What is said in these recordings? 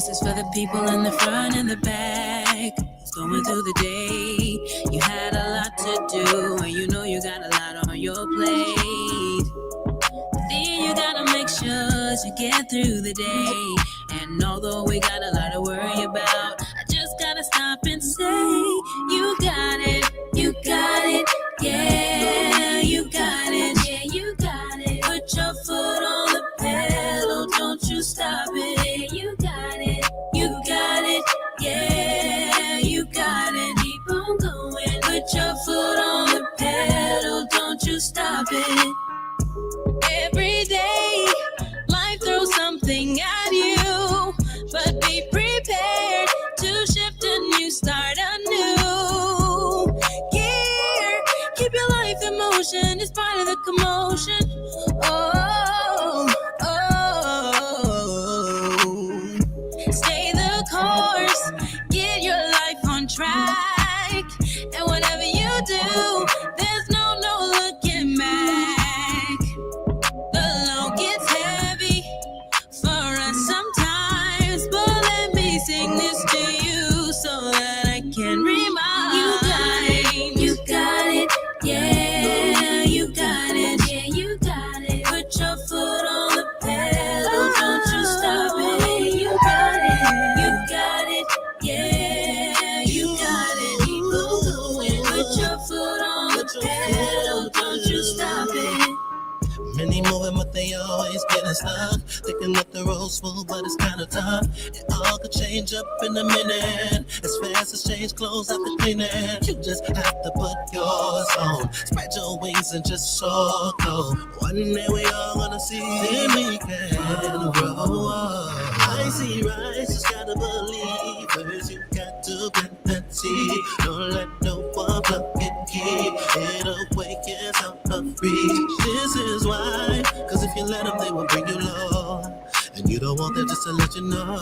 This is for the people in the front and the back, going through the day. You had a lot to do, and you know you got a lot on your plate. Then you gotta make sure you get through the day. And although we got a lot to worry about, I just gotta stop and say, you got it, you got it, yeah, you got it, yeah, you got it. Put your foot on the pedal, don't you stop it, you got it, you got it, yeah, you got it. Keep on going, put your foot on the pedal, don't you stop it. Every day, life throws something at you, but be prepared to shift and you start anew. Gear, keep your life in motion, it's part of the commotion. Oh, stay the course, get your life on track, and whatever you do, there's no looking back. Sing this to you so that I can remind you got it, yeah, you got it, yeah, you got it. Put your foot on the pedal, don't you stop it. You got it, yeah, you got it. Keep on going. Put your foot on the pedal, don't you stop it. Many moving, but they always getting stuck. Thinking that the road's smooth, but it's kinda tough. It all could change up in a minute. As fast as change clothes after cleaning. You just have to put yours on. Spread your wings and just soar. Go. One day we all gonna see. Then we can grow up. I see rise, just gotta believe. First you got to plant that seed. Don't let no one block it, keep it awakens out of reach. This is why, cause if you let them, they will bring you low. And you don't want them just to let you know.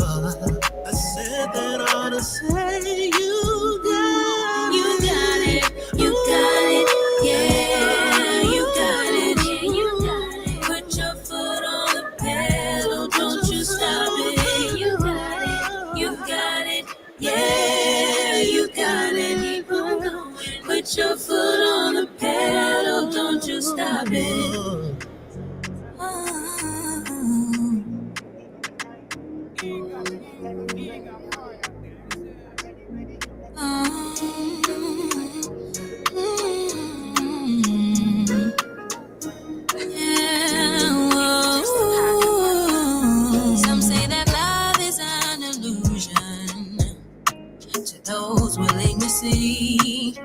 I said that all to say you got it, you got it, yeah, you got it, yeah, you got it. Put your foot on the pedal, don't you stop it. You got it, you got it, yeah, you got it. Keep on going. Put your foot on the pedal, don't you stop it. Some say that love is an illusion. To those willing to see,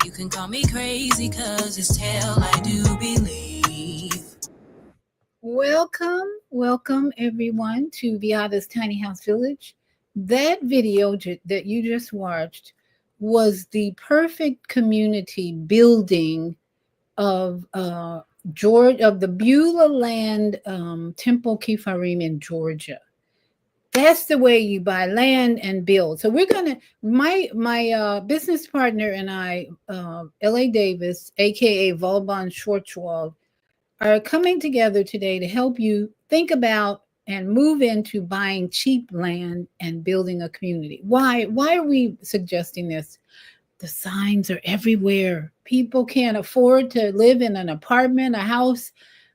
you can call me crazy, cause it's tale I do believe. Welcome everyone to Viada's Tiny House Village. That video that you just watched was the perfect community building of the Beulah Land Temple Kifarim in Georgia. That's the way you buy land and build. So we're gonna, my business partner and I, L.A. Davis, aka Vauban Schwartzwald, are coming together today to help you think about and move into buying cheap land and building a community. Why are we suggesting this? The signs are everywhere. People can't afford to live in an apartment, a house.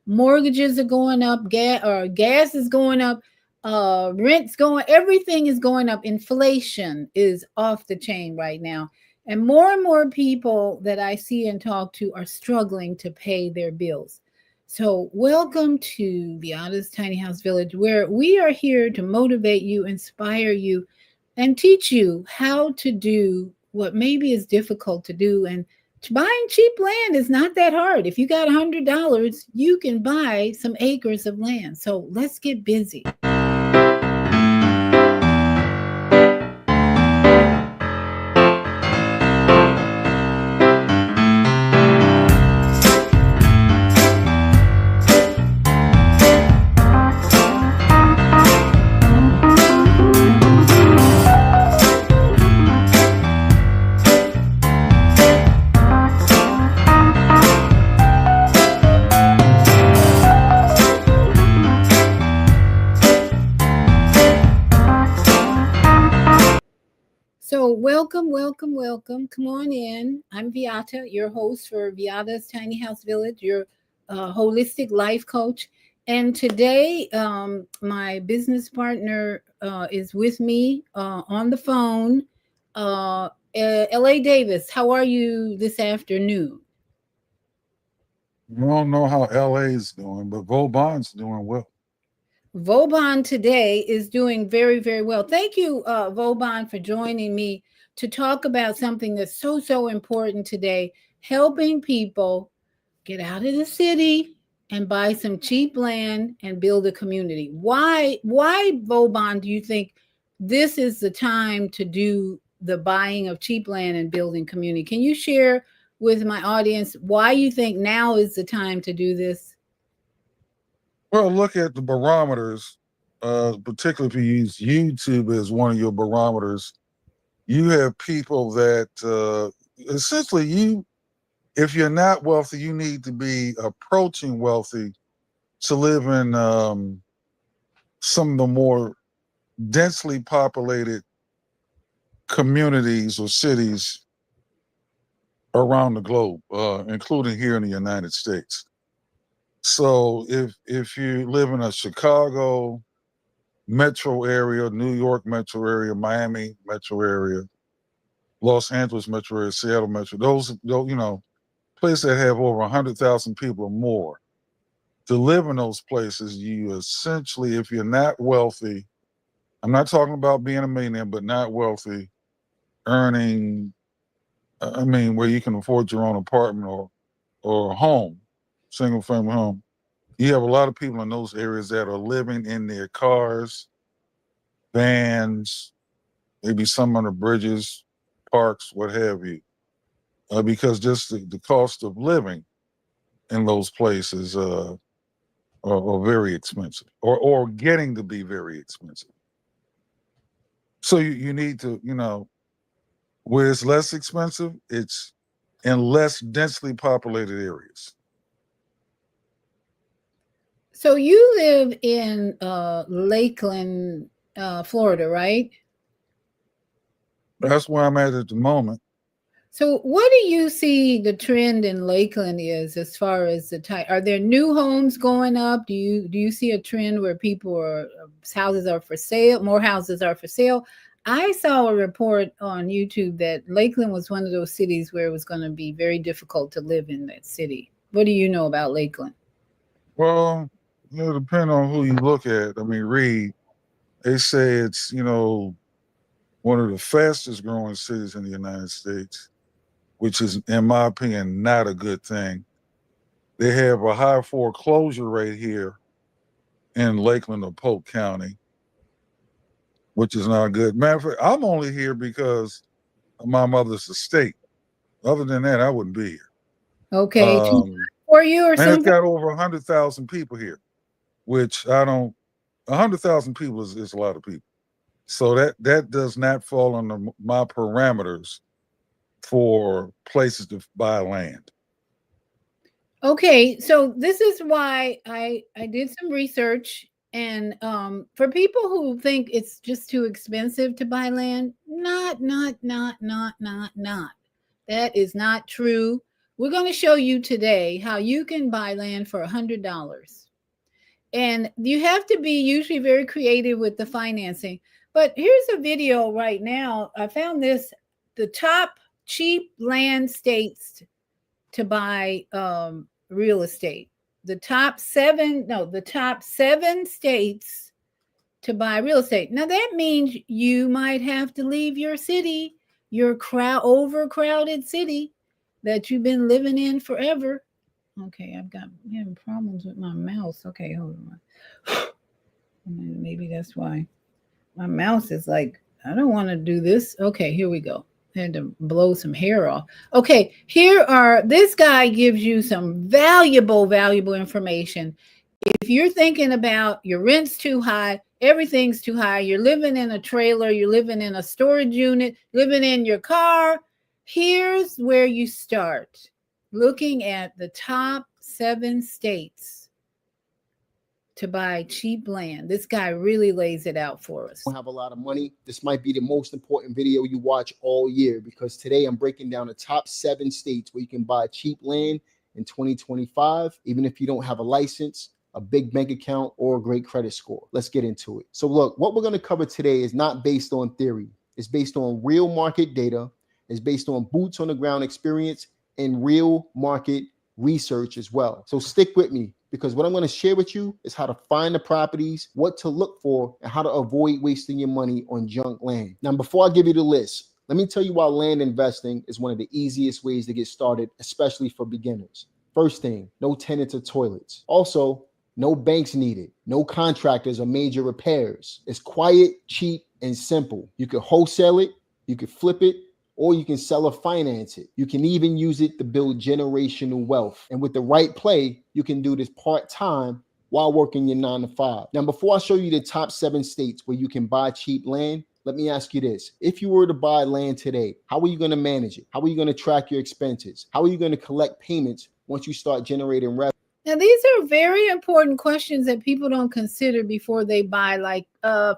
Mortgages are going up, gas is going up, rent's going, everything is going up. Inflation is off the chain right now. And more people that I see and talk to are struggling to pay their bills. So welcome to Viada's Tiny House Village, where we are here to motivate you, inspire you, and teach you how to do what maybe is difficult to do. And buying cheap land is not that hard. If you got $100, you can buy some acres of land. So let's get busy. So, welcome, welcome, welcome. Come on in. I'm Viata, your host for Viata's Tiny House Village, your holistic life coach. And today, my business partner is with me on the phone. L.A. Davis, how are you this afternoon? I don't know how LA is doing, but Vauban's doing well. Vauban today is doing very, very well. Thank you, Vauban, for joining me to talk about something that's so, so important today, helping people get out of the city and buy some cheap land and build a community. Why, Vauban, do you think this is the time to do the buying of cheap land and building community? Can you share with my audience why you think now is the time to do this? Well, look at the barometers, particularly if you use YouTube as one of your barometers. You have people that essentially if you're not wealthy, you need to be approaching wealthy to live in some of the more densely populated communities or cities around the globe, including here in the United States. So if you live in a Chicago metro area, New York metro area, Miami metro area, Los Angeles metro area, Seattle metro, those places that have over 100,000 people or more, to live in those places, you essentially, if you're not wealthy, I'm not talking about being a millionaire, but not wealthy, earning, where you can afford your own apartment or a home, single family home. You have a lot of people in those areas that are living in their cars, vans, maybe some under bridges, parks, what have you, because just the cost of living in those places are very expensive, or getting to be very expensive. So you need to, where it's less expensive, it's in less densely populated areas. So you live in Lakeland, Florida, right? That's where I'm at the moment. So what do you see the trend in Lakeland is as far as the type? Are there new homes going up? Do you see a trend where people are houses are for sale? More houses are for sale. I saw a report on YouTube that Lakeland was one of those cities where it was going to be very difficult to live in that city. What do you know about Lakeland? Well, depending on who you look at. Read, they say it's, one of the fastest growing cities in the United States, which is, in my opinion, not a good thing. They have a high foreclosure rate here in Lakeland or Polk County, which is not good. Matter of fact, I'm only here because of my mother's estate. Other than that, I wouldn't be here. Okay, too hot for you or And it's something? got over 100,000 people here, which I don't. 100,000 people is a lot of people. So that does not fall under my parameters for places to buy land. Okay, so this is why I did some research, and for people who think it's just too expensive to buy land, not. That is not true. We're going to show you today how you can buy land for $100. And you have to be usually very creative with the financing. But here's a video right now. I found this, the top cheap land states to buy real estate. The top seven states to buy real estate. Now that means you might have to leave your city, your overcrowded city that you've been living in forever. Okay, I'm having problems with my mouse. Okay, hold on. Maybe that's why my mouse is like, I don't want to do this. Okay, here we go. I had to blow some hair off. Okay, this guy gives you some valuable information. If you're thinking about your rent's too high, everything's too high, you're living in a trailer, you're living in a storage unit, living in your car, here's where you start looking at the top 7 states to buy cheap land? This guy really lays it out for us. Don't have a lot of money, this might be the most important video you watch all year, because today I'm breaking down the top 7 states where you can buy cheap land in 2025, even if you don't have a license, a big bank account, or a great credit score. Let's get into it. So look, what we're going to cover today is not based on theory. It's based on real market data. It's based on boots on the ground experience and real market research as well. So stick with me, because what I'm going to share with you is how to find the properties, what to look for, and how to avoid wasting your money on junk land. Now, before I give you the list, let me tell you why land investing is one of the easiest ways to get started, especially for beginners. First thing, no tenants or toilets. Also, no banks needed, no contractors or major repairs. It's quiet, cheap, and simple. You could wholesale it, you could flip it, or you can sell or finance it. You can even use it to build generational wealth. And with the right play, you can do this part-time while working your 9 to 5. Now, before I show you the top 7 states where you can buy cheap land, let me ask you this. If you were to buy land today, how are you going to manage it? How are you going to track your expenses? How are you going to collect payments once you start generating revenue? Now, these are very important questions that people don't consider before they buy, like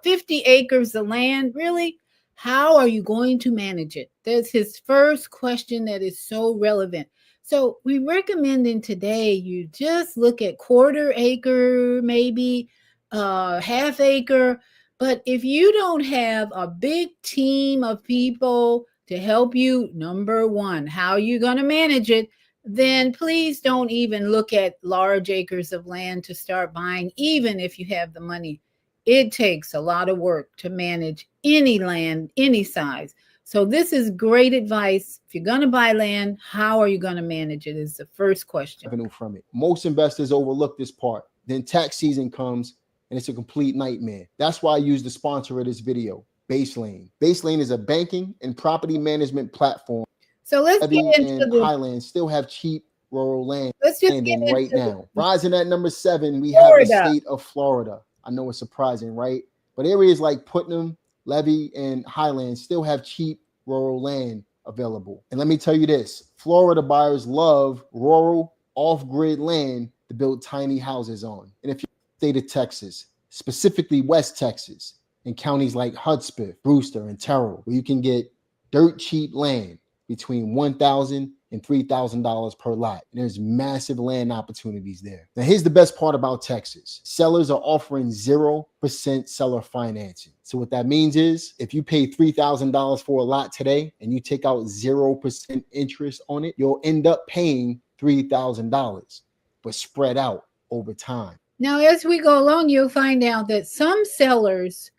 50 acres of land. Really? How are you going to manage it? That's his first question that is so relevant. So we recommending today you just look at quarter acre, maybe half acre. But if you don't have a big team of people to help you, number one, how are you going to manage it? Then please don't even look at large acres of land to start buying, even if you have the money. It takes a lot of work to manage any land, any size. So this is great advice. If you're going to buy land, how are you going to manage it is the first question. Revenue from it. Most investors overlook this part. Then tax season comes and it's a complete nightmare. That's why I use the sponsor of this video, Baselane. Baselane is a banking and property management platform. So let's get into the Highlands still have cheap rural land. Let's just get into right now. Rising at number 7, we Florida. have the state of Florida. I know it's surprising, right? But areas like Putnam, Levy, and Highlands still have cheap rural land available. And let me tell you this, Florida buyers love rural off-grid land to build tiny houses on. And if you state of Texas, specifically West Texas, in counties like Hudspeth, Brewster, and Terrell, where you can get dirt cheap land between $1,000 and $3,000 per lot. And there's massive land opportunities there. Now, here's the best part about Texas. Sellers are offering 0% seller financing. So what that means is if you pay $3,000 for a lot today and you take out 0% interest on it, you'll end up paying $3,000, but spread out over time. Now, as we go along, you'll find out that some sellers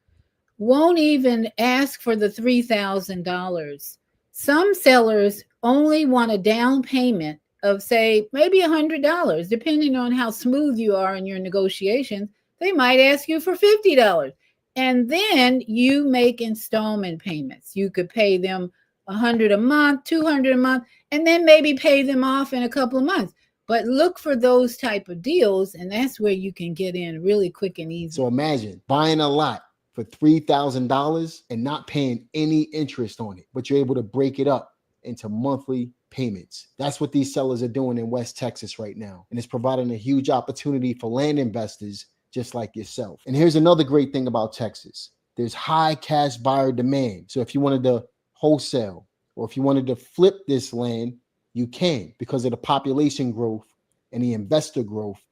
won't even ask for the $3,000. Some sellers only want a down payment of, say, maybe $100, depending on how smooth you are in your negotiations. They might ask you for $50. And then you make installment payments. You could pay them $100 a month, $200 a month, and then maybe pay them off in a couple of months. But look for those type of deals, and that's where you can get in really quick and easy. So imagine buying a lot for $3,000 and not paying any interest on it, but you're able to break it up into monthly payments. That's what these sellers are doing in West Texas right now. And it's providing a huge opportunity for land investors just like yourself. And here's another great thing about Texas. There's high cash buyer demand. So if you wanted to wholesale or if you wanted to flip this land, you can, because of the population growth and the investor growth,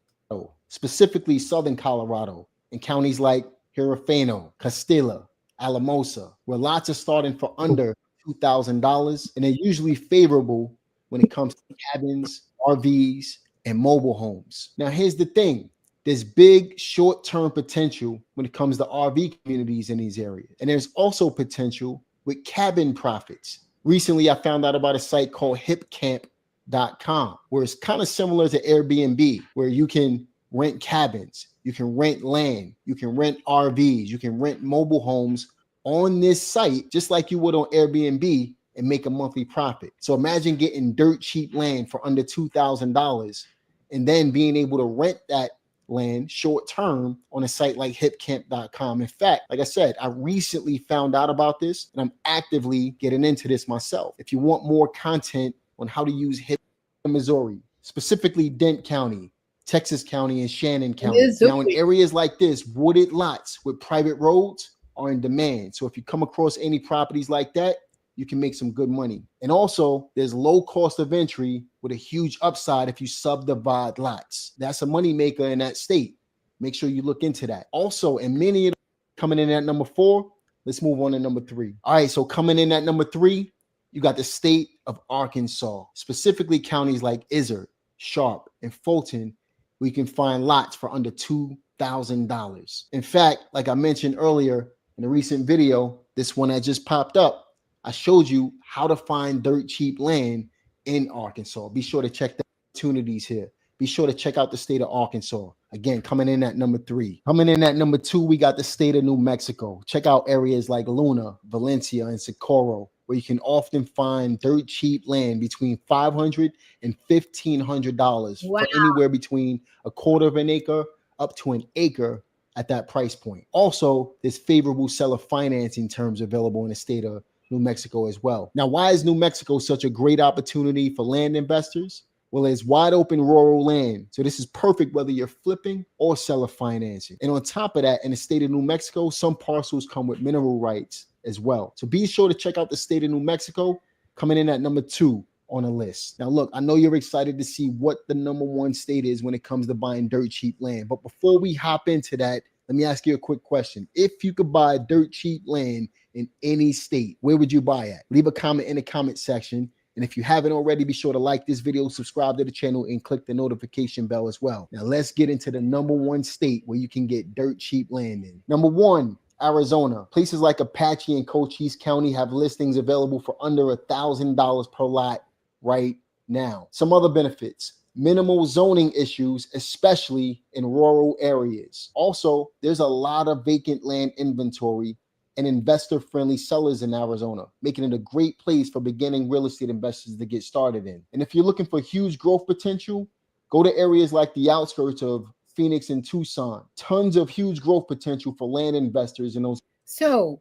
specifically Southern Colorado and counties like Hirofano, Castilla, Alamosa, where lots are starting for under $2,000, and they're usually favorable when it comes to cabins, RVs, and mobile homes. Now, here's the thing. There's big short-term potential when it comes to RV communities in these areas. And there's also potential with cabin profits. Recently, I found out about a site called hipcamp.com, where it's kind of similar to Airbnb, where you can rent cabins, you can rent land, you can rent RVs, you can rent mobile homes on this site, just like you would on Airbnb, and make a monthly profit. So imagine getting dirt cheap land for under $2,000 and then being able to rent that land short term on a site like hipcamp.com. In fact, like I said, I recently found out about this and I'm actively getting into this myself. If you want more content on how to use Hip in Missouri, specifically Dent County, Texas County, and Shannon County. Now, in Missouri. areas like this, wooded lots with private roads are in demand. So if you come across any properties like that, you can make some good money. And also, there's low cost of entry with a huge upside if you subdivide lots. That's a moneymaker in that state. Make sure you look into that. Also, in many of them, coming in at number 4, let's move on to number 3. All right, so coming in at number 3, you got the state of Arkansas, specifically counties like Izard, Sharp, and Fulton. We can find lots for under $2,000. In fact, like I mentioned earlier in a recent video, this one that just popped up, I showed you how to find dirt cheap land in Arkansas. Be sure to check the opportunities here. Be sure to check out the state of Arkansas. Again, coming in at number 3. Coming in at number 2, we got the state of New Mexico. Check out areas like Luna, Valencia, and Socorro, where you can often find dirt cheap land between $500 and $1,500 for anywhere between a quarter of an acre up to an acre at that price point. Also, there's favorable seller financing terms available in the state of New Mexico as well. Now, why is New Mexico such a great opportunity for land investors? Well, it's wide open rural land. So this is perfect whether you're flipping or seller financing. And on top of that, in the state of New Mexico, some parcels come with mineral rights as well. So be sure to check out the state of New Mexico, coming in at number 2 on the list. Now, look, I know you're excited to see what the number 1 state is when it comes to buying dirt cheap land. But before we hop into that, let me ask you a quick question. If you could buy dirt cheap land in any state, where would you buy at? Leave a comment in the comment section. And if you haven't already, be sure to like this video, subscribe to the channel, and click the notification bell as well. Now, let's get into the number 1 state where you can get dirt cheap land in. Number 1, Arizona. Places like Apache and Cochise County have listings available for under $1,000 per lot right now. Some other benefits: minimal zoning issues, especially in rural areas. Also, there's a lot of vacant land inventory and investor-friendly sellers in Arizona, making it a great place for beginning real estate investors to get started in. And if you're looking for huge growth potential, go to areas like the outskirts of Phoenix and Tucson. Tons of huge growth potential for land investors in those. So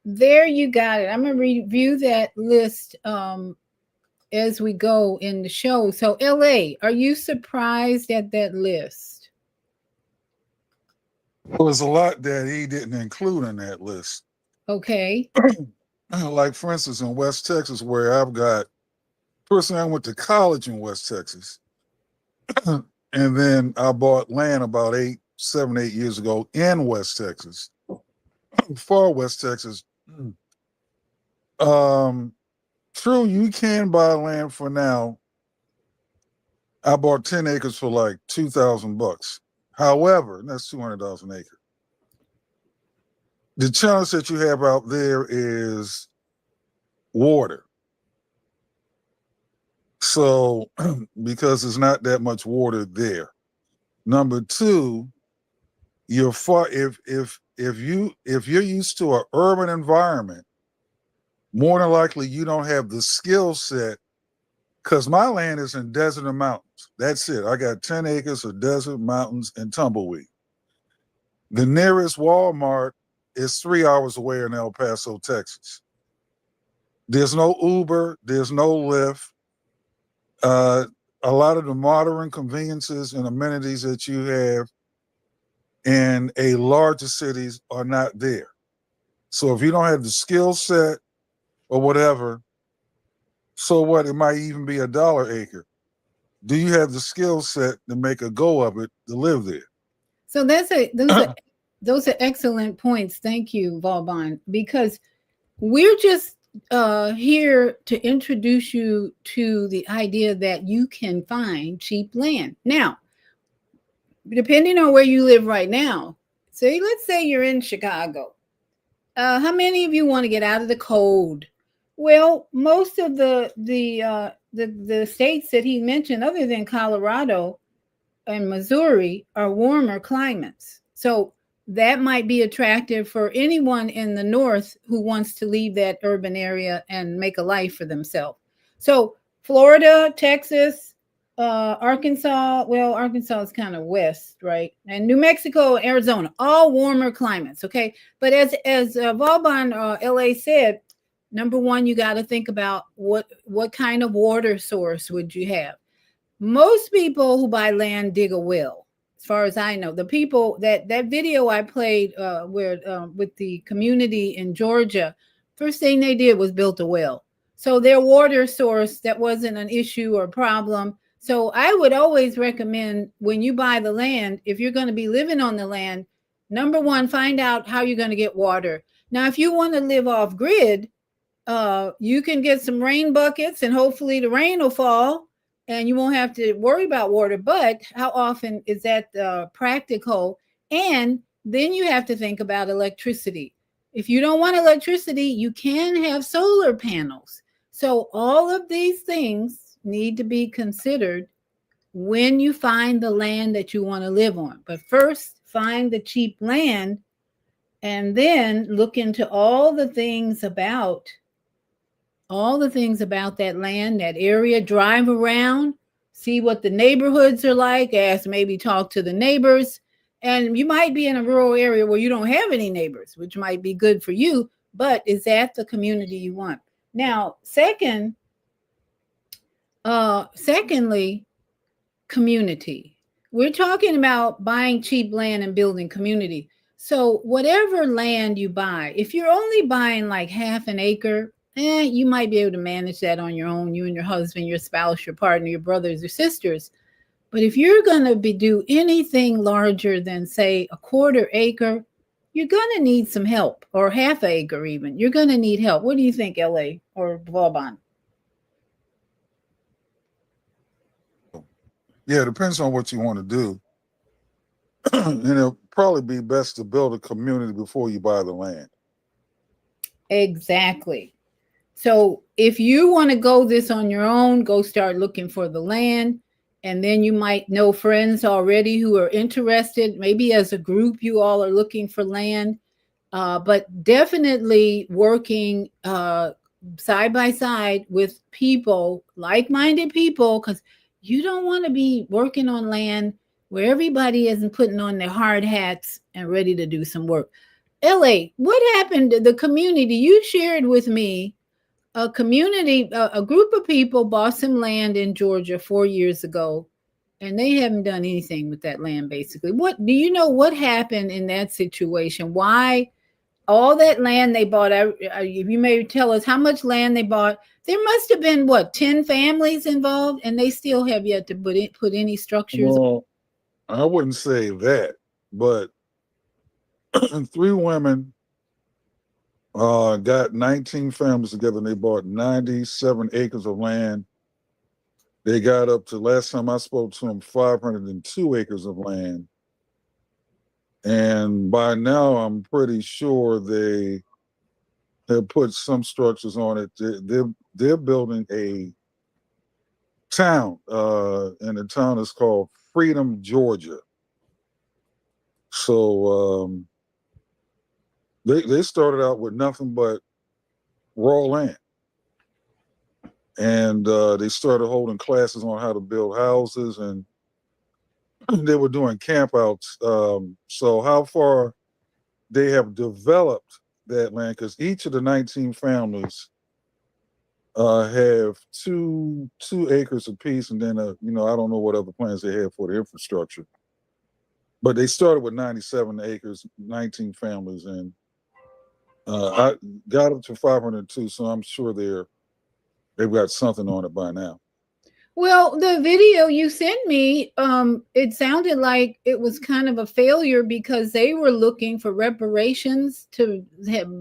there you got it. I'm going to review that list as we go in the show. So LA, are you surprised at that list? There was a lot that he didn't include in that list. Okay. Like, for instance, in West Texas, where I've got, personally, I went to college in West Texas. And then I bought land about 7, 8 years ago in West Texas, far West Texas. True, you can buy land for now. I bought 10 acres for like $2,000. However, that's $200 an acre. The challenge that you have out there is water. So, because there's not that much water there. Number 2, you're far if you're used to an urban environment, more than likely you don't have the skill set. Because my land is in desert and mountains. That's it. I got 10 acres of desert, mountains, and tumbleweed. The nearest Walmart is 3 hours away in El Paso, Texas. There's no Uber. There's no Lyft. A lot of the modern conveniences and amenities that you have in a larger cities are not there. So if you don't have the skill set or whatever, so what? It might even be $1 acre. Do you have the skill set to make a go of it to live there? So those are excellent points. Thank you, Vauban, because we're just here to introduce you to the idea that you can find cheap land. Now, depending on where you live right now, let's say you're in Chicago. How many of you want to get out of the cold? Well, most of the states that he mentioned, other than Colorado and Missouri, are warmer climates. So that might be attractive for anyone in the north who wants to leave that urban area and make a life for themselves. So Florida, Texas, Arkansas, well, Arkansas is kind of west, right? And New Mexico, Arizona, all warmer climates, okay? But as Vauban LA said, number 1, you got to think about what kind of water source would you have. Most people who buy land dig a well. As far as I know, the people that video I played where with the community in Georgia, first thing they did was built a well. So their water source, that wasn't an issue or problem. So I would always recommend, when you buy the land, if you're going to be living on the land, number one, find out how you're going to get water. Now, if you want to live off grid, you can get some rain buckets and hopefully the rain will fall and you won't have to worry about water. But how often is that practical? And then you have to think about electricity. If you don't want electricity, you can have solar panels. So all of these things need to be considered when you find the land that you want to live on. But first, find the cheap land and then look into all the things about that land, that area, drive around, see what the neighborhoods are like, maybe talk to the neighbors. And you might be in a rural area where you don't have any neighbors, which might be good for you, but is that the community you want? Now, secondly, community. We're talking about buying cheap land and building community. So whatever land you buy, if you're only buying like half an acre, you might be able to manage that on your own, you and your husband, your spouse, your partner, your brothers or sisters. But if you're going to do anything larger than, say, a quarter acre, you're going to need some help, or half acre even. You're going to need help. What do you think, LA or Vauban? Yeah, it depends on what you want to do. And it'll probably be best to build a community before you buy the land. Exactly. So if you want to go this on your own, go start looking for the land. And then you might know friends already who are interested. Maybe as a group, you all are looking for land. But definitely working side by side with people, like-minded people, because you don't want to be working on land where everybody isn't putting on their hard hats and ready to do some work. LA, what happened to the community? You shared with me a group of people bought some land in Georgia 4 years ago, and they haven't done anything with that land, basically. What do you know what happened in that situation? Why all that land they bought? If you may tell us how much land they bought. There must have been, what, 10 families involved, and they still have yet to put any structures. Well, I wouldn't say that, but 3 women got 19 families together and they bought 97 acres of land. They got up to, last time I spoke to them, 502 acres of land. And by now, I'm pretty sure they have put some structures on it. They're building a town, and the town is called Freedom, Georgia. So they started out with nothing but raw land. And they started holding classes on how to build houses, and they were doing campouts. So how far they have developed that land, because each of the 19 families have two acres apiece, and then I don't know what other plans they have for the infrastructure. But they started with 97 acres, 19 families, and I got up to 502. So I'm sure they've got something on it by now. Well, the video you sent me, it sounded like it was kind of a failure because they were looking for reparations to have,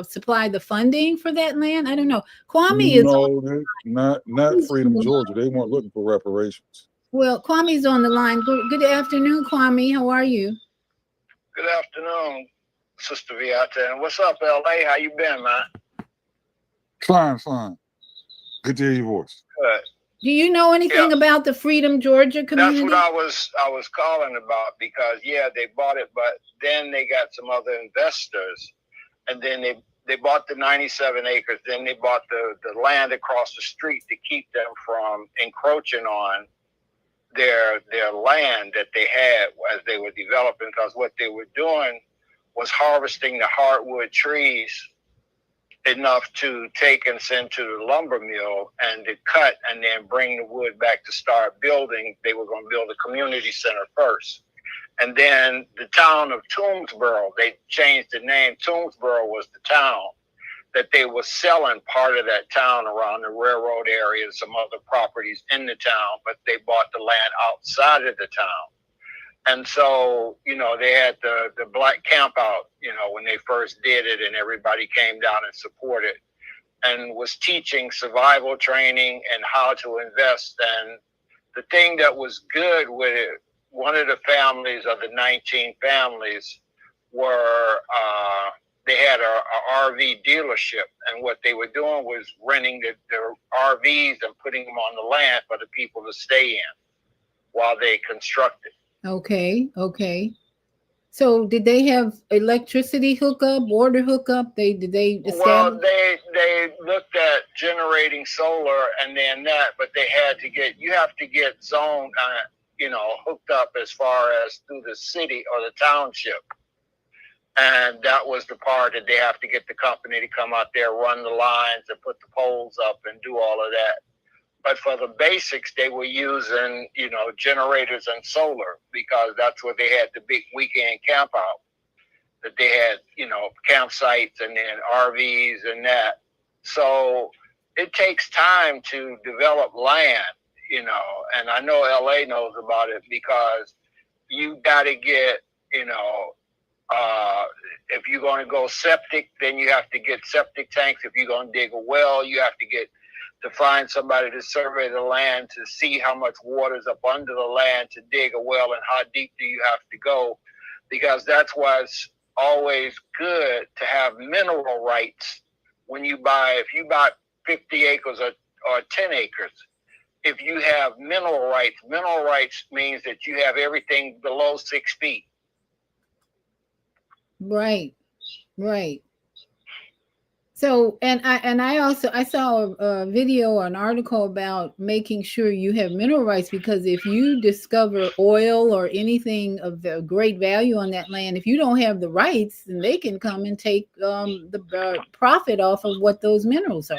supply the funding for that land. I don't know. Kwame is not Freedom, Georgia. They weren't looking for reparations. Well, Kwame's on the line. Good afternoon, Kwame. How are you? Good afternoon, Sister Viata. And what's up, LA? How you been, man? Fine. Good to hear your voice. Good. Do you know anything about the Freedom, Georgia community? That's what I was calling about, because they bought it, but then they got some other investors, and then they bought the 97 acres. Then they bought the land across the street to keep them from encroaching on their land that they had as they were developing, because what they were doing was harvesting the hardwood trees enough to take and send to the lumber mill and to cut and then bring the wood back to start building. They were going to build a community center first. And then the town of Toomsboro, they changed the name. Toomsboro was the town that they were selling part of that town around the railroad area and some other properties in the town, but they bought the land outside of the town. And so, they had the black camp out, when they first did it, and everybody came down and supported and was teaching survival training and how to invest. And the thing that was good with it, one of the families of the 19 families were, they had a RV dealership. And what they were doing was renting their RVs and putting them on the land for the people to stay in while they constructed. Okay. So did they have electricity hookup, water hookup? Did they establish? Well, they looked at generating solar and then that, but you have to get zoned, hooked up as far as through the city or the township. And that was the part that they have to get the company to come out there, run the lines and put the poles up and do all of that. But for the basics, they were using, generators and solar, because that's where they had the big weekend camp out. That they had, campsites and then RVs and that. So it takes time to develop land, and I know LA knows about it, because you got to get, if you're going to go septic, then you have to get septic tanks. If you're going to dig a well, you have to find somebody to survey the land to see how much water is up under the land to dig a well and how deep do you have to go, because that's why it's always good to have mineral rights if you buy 50 acres or 10 acres. If you have mineral rights means that you have everything below 6 feet. Right. So, and I saw a video or an article about making sure you have mineral rights, because if you discover oil or anything of the great value on that land, if you don't have the rights, then they can come and take the profit off of what those minerals are.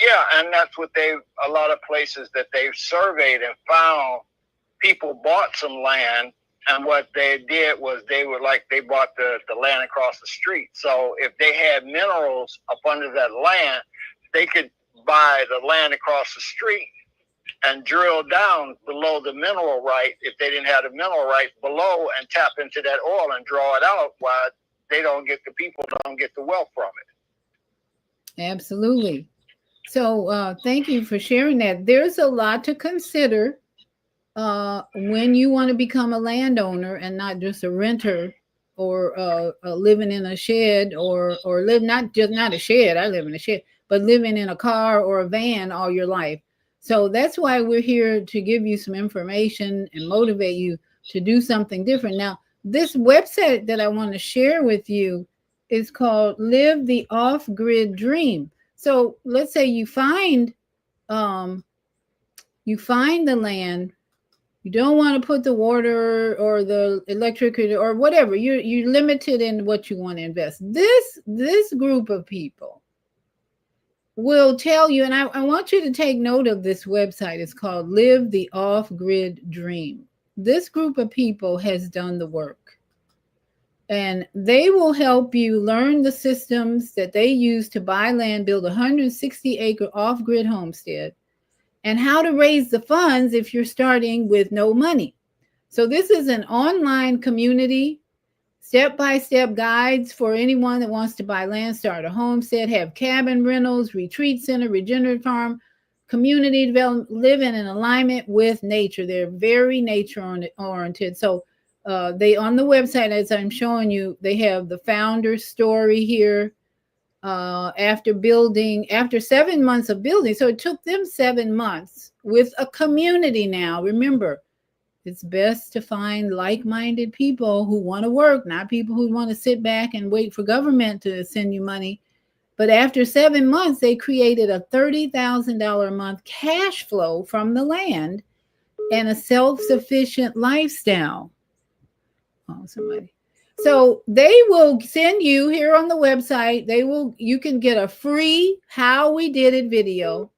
Yeah, and that's what a lot of places that they've surveyed and found, people bought some land. And what they did was they bought the land across the street. So if they had minerals up under that land, they could buy the land across the street and drill down below the mineral right, if they didn't have the mineral right below, and tap into that oil and draw it out, while the people don't get the wealth from it. Absolutely. So thank you for sharing that. There's a lot to consider when you want to become a landowner and not just a renter, or living in a shed, or live not a shed. I live in a shed, but living in a car or a van all your life. So that's why we're here, to give you some information and motivate you to do something different. Now, this website that I want to share with you is called Live the Off-Grid Dream. So let's say you find the land. You don't want to put the water or the electric or whatever. You're limited in what you want to invest. This group of people will tell you, and I want you to take note of this website. It's called Live the Off-Grid Dream. This group of people has done the work, and they will help you learn the systems that they use to buy land, build a 160-acre off-grid homestead, and how to raise the funds if you're starting with no money. So this is an online community, step-by-step guides for anyone that wants to buy land, start a homestead, have cabin rentals, retreat center, regenerative farm, community development, living in alignment with nature. They're very nature-oriented. So they, on the website, as I'm showing you, they have the founder's story here. After 7 months of building. So it took them 7 months with a community. Now, remember, it's best to find like-minded people who want to work, not people who want to sit back and wait for government to send you money. But after 7 months, they created a $30,000 a month cash flow from the land and a self-sufficient lifestyle. Oh, somebody. So they will send you here on the website. You can get a free how we did it video.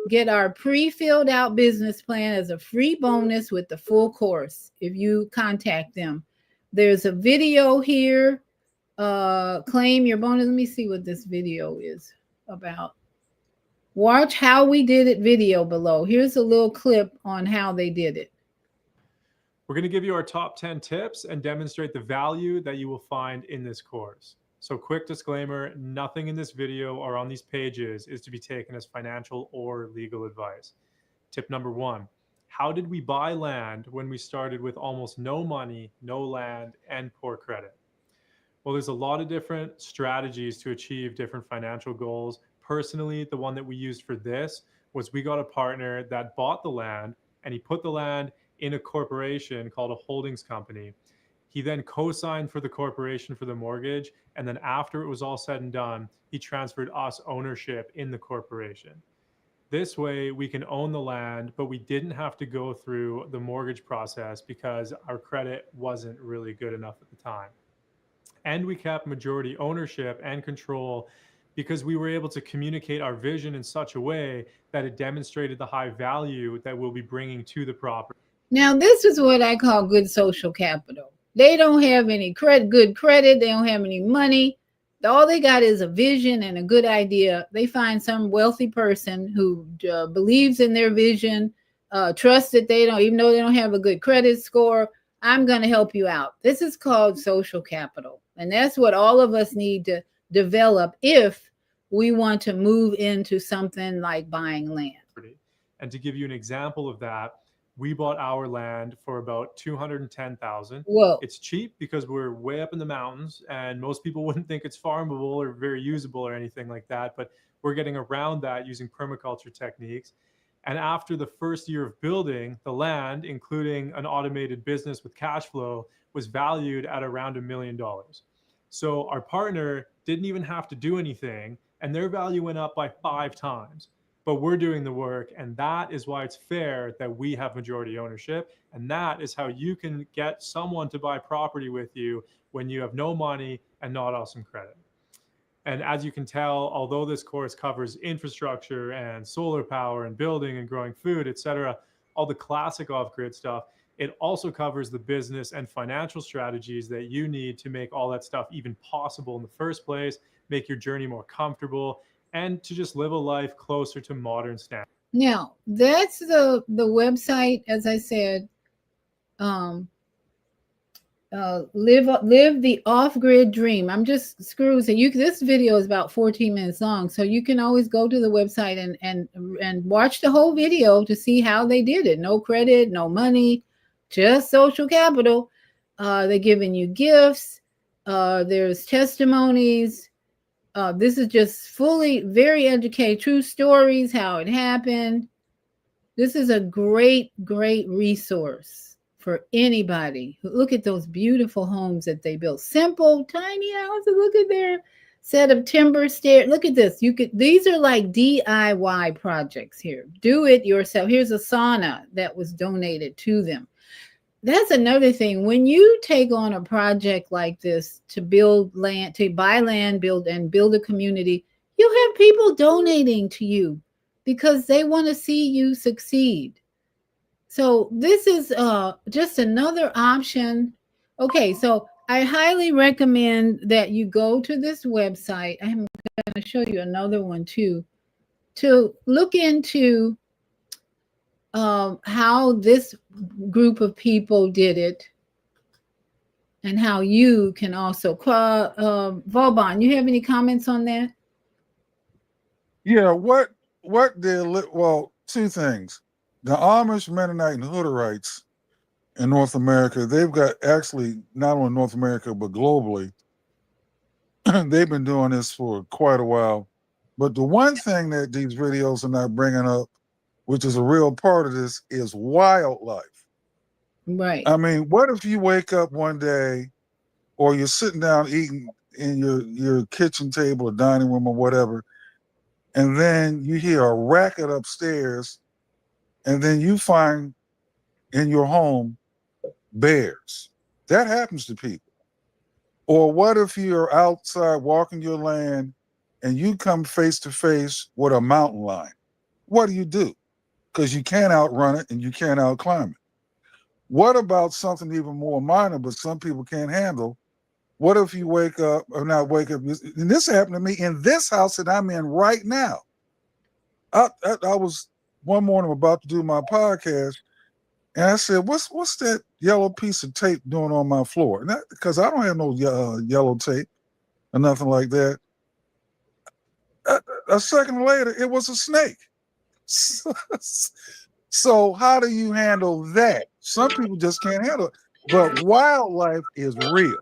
Get our pre-filled out business plan as a free bonus with the full course if you contact them. There's a video here. Claim your bonus. Let me see what this video is about. Watch how we did it video below. Here's a little clip on how they did it. We're going to give you our top 10 tips and demonstrate the value that you will find in this course. So quick disclaimer, nothing in this video or on these pages is to be taken as financial or legal advice. Tip number 1, how did we buy land when we started with almost no money, no land, and poor credit? Well, there's a lot of different strategies to achieve different financial goals. Personally, the one that we used for this was we got a partner that bought the land and he put the land in a corporation called a holdings company. He then co-signed for the corporation for the mortgage. And then after it was all said and done, he transferred us ownership in the corporation. This way we can own the land, but we didn't have to go through the mortgage process because our credit wasn't really good enough at the time. And we kept majority ownership and control because we were able to communicate our vision in such a way that it demonstrated the high value that we'll be bringing to the property. Now, this is what I call good social capital. They don't have any good credit. They don't have any money. All they got is a vision and a good idea. They find some wealthy person who believes in their vision, trusts that they don't, even though they don't have a good credit score, I'm going to help you out. This is called social capital. And that's what all of us need to develop if we want to move into something like buying land. And to give you an example of that, we bought our land for about $210,000. Whoa. It's cheap because we're way up in the mountains and most people wouldn't think it's farmable or very usable or anything like that, but we're getting around that using permaculture techniques. And after the first year of building, the land, including an automated business with cash flow, was valued at around $1 million. So our partner didn't even have to do anything and their value went up by 5 times. But we're doing the work, and that is why it's fair that we have majority ownership, and that is how you can get someone to buy property with you when you have no money and not awesome credit. And as you can tell, although this course covers infrastructure and solar power and building and growing food, etc., all the classic off-grid stuff, it also covers the business and financial strategies that you need to make all that stuff even possible in the first place, make your journey more comfortable, and to just live a life closer to modern standards. Now, that's the website, as I said, live the off-grid dream. I'm just screwing. So this video is about 14 minutes long, so you can always go to the website and watch the whole video to see how they did it. No credit, no money, just social capital. They're giving you gifts. There's testimonies. This is just very educated, true stories, how it happened. This is a great, great resource for anybody. Look at those beautiful homes that they built. Simple, tiny houses. Look at their set of timber stairs. Look at this. These are like DIY projects here. Do it yourself. Here's a sauna that was donated to them. That's another thing. When you take on a project like this to build land, to buy land, build a community, you have people donating to you because they want to see you succeed. So this is just another option. Okay, so I highly recommend that you go to this website. I'm going to show you another one too, to look into how this group of people did it and how you can also Vauban, you have any comments on that? Yeah, well, 2 things. The Amish, Mennonite, and Hutterites in North America, they've got actually not only North America but globally, they've been doing this for quite a while. But the one thing that these videos are not bringing up, which is a real part of this, is wildlife. Right. I mean, what if you wake up one day or you're sitting down eating in your kitchen table or dining room or whatever, and then you hear a racket upstairs, and then you find in your home bears. That happens to people. Or what if you're outside walking your land and you come face to face with a mountain lion? What do? Because you can't outrun it and you can't outclimb it. What about something even more minor, but some people can't handle? What if you wake up, or not wake up, and this happened to me in this house that I'm in right now. I was one morning about to do my podcast, and I said, "What's that yellow piece of tape doing on my floor?" Because I don't have no yellow tape or nothing like that. A second later, it was a snake. So how do you handle that? Some people just can't handle it. But wildlife is real.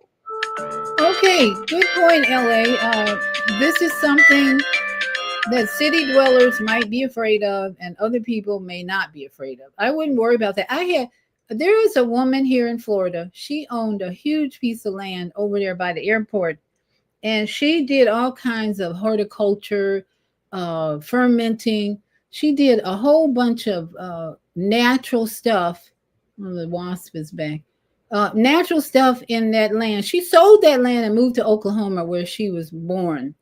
Okay, good point, LA. This is something that city dwellers might be afraid of and other people may not be afraid of. I wouldn't worry about that. There is a woman here in Florida. She owned a huge piece of land over there by the airport, and she did all kinds of horticulture, fermenting. She did a whole bunch of natural stuff. Oh, the wasp is back. Natural stuff in that land. She sold that land and moved to Oklahoma, where she was born,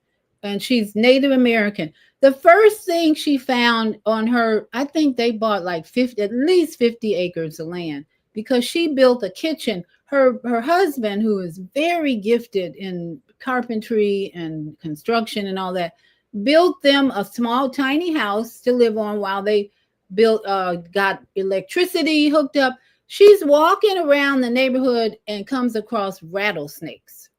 and she's Native American. The first thing she found on her, I think they bought like at least 50 acres of land, because she built a kitchen. Her husband, who is very gifted in carpentry and construction and all that, built them a small tiny house to live on while they got electricity hooked up. She's walking around the neighborhood and comes across rattlesnakes.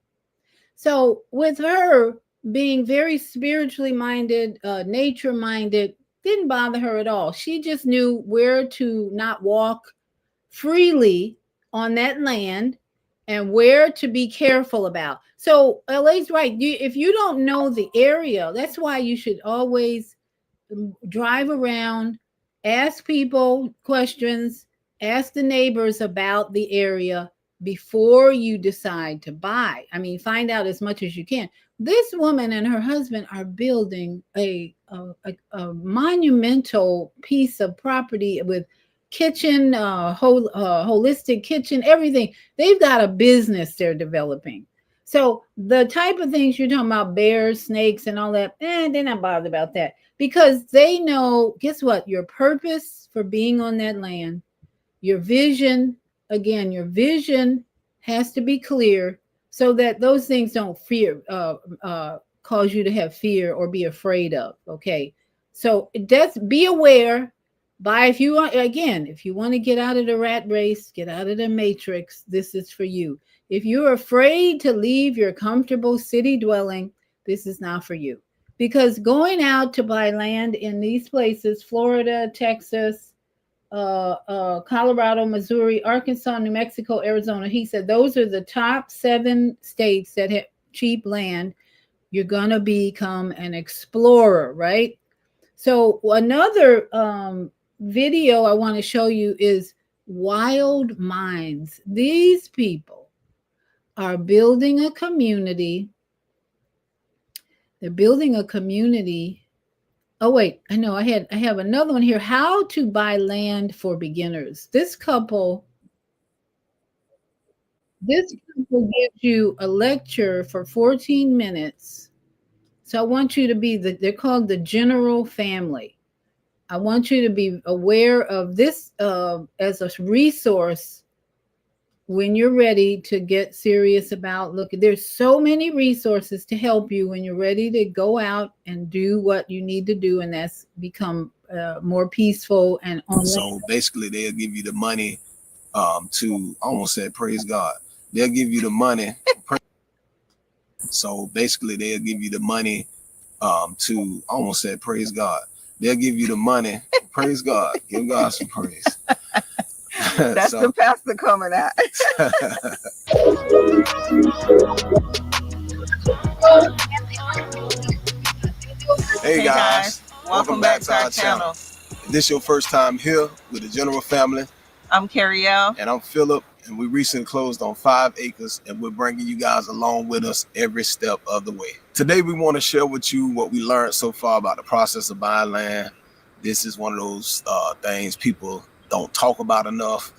So with her being very spiritually minded, nature minded, didn't bother her at all. She just knew where to not walk freely on that land and where to be careful about. So LA's right. If you don't know the area, that's why you should always drive around, ask people questions, ask the neighbors about the area before you decide to buy. I mean, find out as much as you can. This woman and her husband are building a monumental piece of property with kitchen, holistic kitchen, everything. They've got a business they're developing. So the type of things you're talking about, bears, snakes, and all that, they're not bothered about that, because they know, guess what? Your purpose for being on that land, your vision, again, your vision has to be clear so that those things don't cause you to have fear or be afraid of. Okay. So just be aware. If you want to get out of the rat race, get out of the matrix, this is for you. If you're afraid to leave your comfortable city dwelling, this is not for you. Because going out to buy land in these places, Florida, Texas, Colorado, Missouri, Arkansas, New Mexico, Arizona, he said those are the top 7 states that have cheap land. You're going to become an explorer, right? So another video I want to show you is Wild Minds. These people are building a community. They're building a community. Oh wait, I know I have another one here. How to buy land for beginners. This couple gives you a lecture for 14 minutes. So I want you to be they're called the general family. I want you to be aware of this as a resource when you're ready to get serious about there's so many resources to help you when you're ready to go out and do what you need to do, and that's become more peaceful and online. So basically they'll give you the money to, I almost said praise God. They'll give you the money. So basically they'll give you the money to, I almost said praise God. They'll give you the money. Praise God. Give God some praise. That's the pastor coming out. Hey guys, welcome back to our channel. If this is your first time here with the General Family, I'm Carrielle. And I'm Philip, and we recently closed on 5 acres, and we're bringing you guys along with us every step of the way. Today we want to share with you what we learned so far about the process of buying land. This is one of those things people don't talk about enough,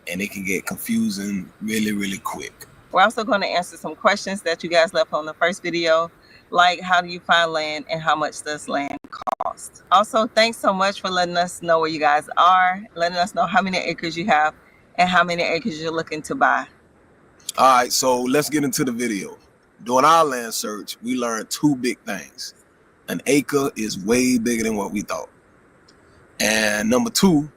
and it can get confusing really, really quick. We're also going to answer some questions that you guys left on the first video, like how do you find land and how much does land cost? Also, thanks so much for letting us know where you guys are, letting us know how many acres you have and how many acres you're looking to buy. All right, so let's get into the video. During our land search, we learned two big things. An acre is way bigger than what we thought. And number two,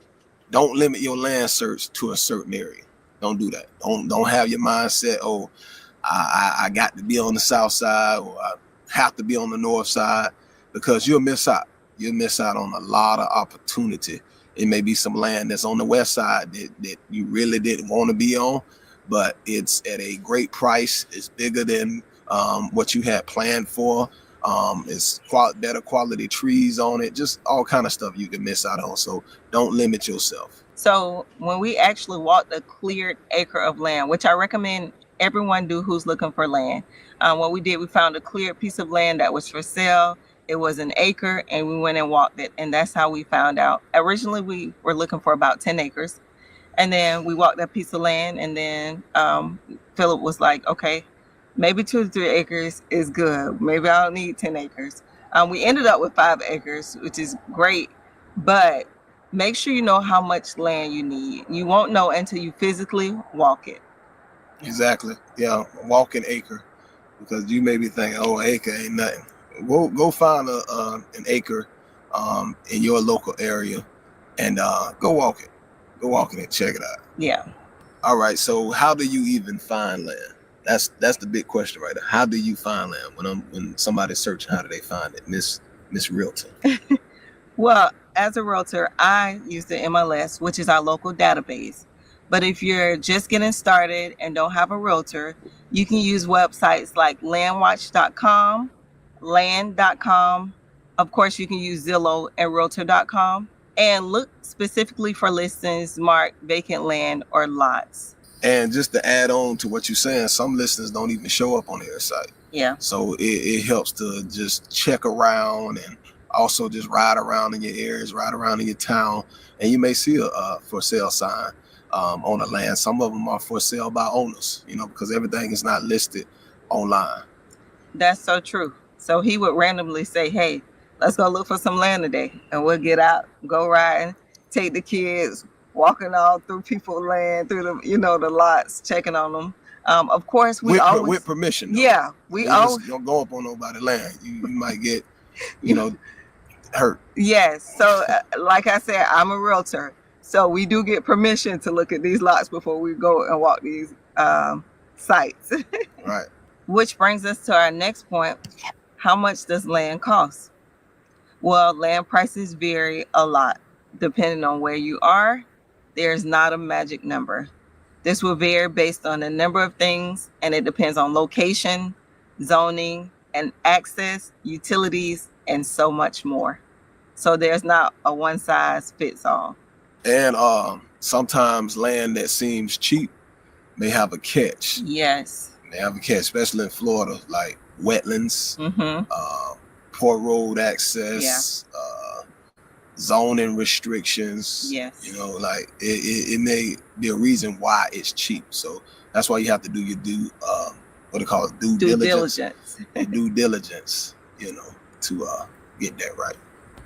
don't limit your land search to a certain area. Don't do that. Don't have your mindset, oh, I got to be on the south side or I have to be on the north side, because you'll miss out. You'll miss out on a lot of opportunity. It may be some land that's on the west side that you really didn't want to be on, but it's at a great price. It's bigger than what you had planned for. It's better quality trees on it, just all kind of stuff you can miss out on. So don't limit yourself. So when we actually walked a cleared acre of land, which I recommend everyone do who's looking for land, what we did, we found a cleared piece of land that was for sale. It was an acre, and we went and walked it, and that's how we found out. Originally, we were looking for about 10 acres, and then we walked that piece of land, and then Philip was like, okay, maybe 2 to 3 acres is good. Maybe I don't need 10 acres. We ended up with 5 acres, which is great, but make sure you know how much land you need. You won't know until you physically walk it. Exactly. Yeah, walk an acre, because you may be thinking, oh, an acre ain't nothing. Go find an acre in your local area and go walk it. Go walk it and check it out. Yeah. All right. So how do you even find land? That's the big question right there. How do you find land? When somebody's searching, how do they find it, Miss Realtor? Well, as a realtor, I use the MLS, which is our local database. But if you're just getting started and don't have a realtor, you can use websites like landwatch.com, land.com. Of course, you can use Zillow and realtor.com, and look specifically for listings marked vacant land or lots. And just to add on to what you're saying, some listings don't even show up on their site. Yeah. So it helps to just check around and also just ride around in your areas, ride around in your town, and you may see a for sale sign on the land. Some of them are for sale by owners, because everything is not listed online. That's so true. So he would randomly say, hey, let's go look for some land today. And we'll get out, go riding, take the kids, walking all through people's land, through the lots, checking on them. Of course, we always with permission. Though. Yeah, we always don't go up on nobody's land. You might get, hurt. Yes. So, like I said, I'm a realtor, so we do get permission to look at these lots before we go and walk these sites. Right. Which brings us to our next point: how much does land cost? Well, land prices vary a lot depending on where you are. There's not a magic number. This will vary based on a number of things, and it depends on location, zoning, and access, utilities, and so much more. So there's not a one size fits all. And sometimes land that seems cheap may have a catch. Yes. They have a catch, especially in Florida, like wetlands, Mm-hmm. poor road access, zoning restrictions. Yes. It may be a reason why it's cheap. So that's why you have to do your due diligence. Due diligence, to get that right.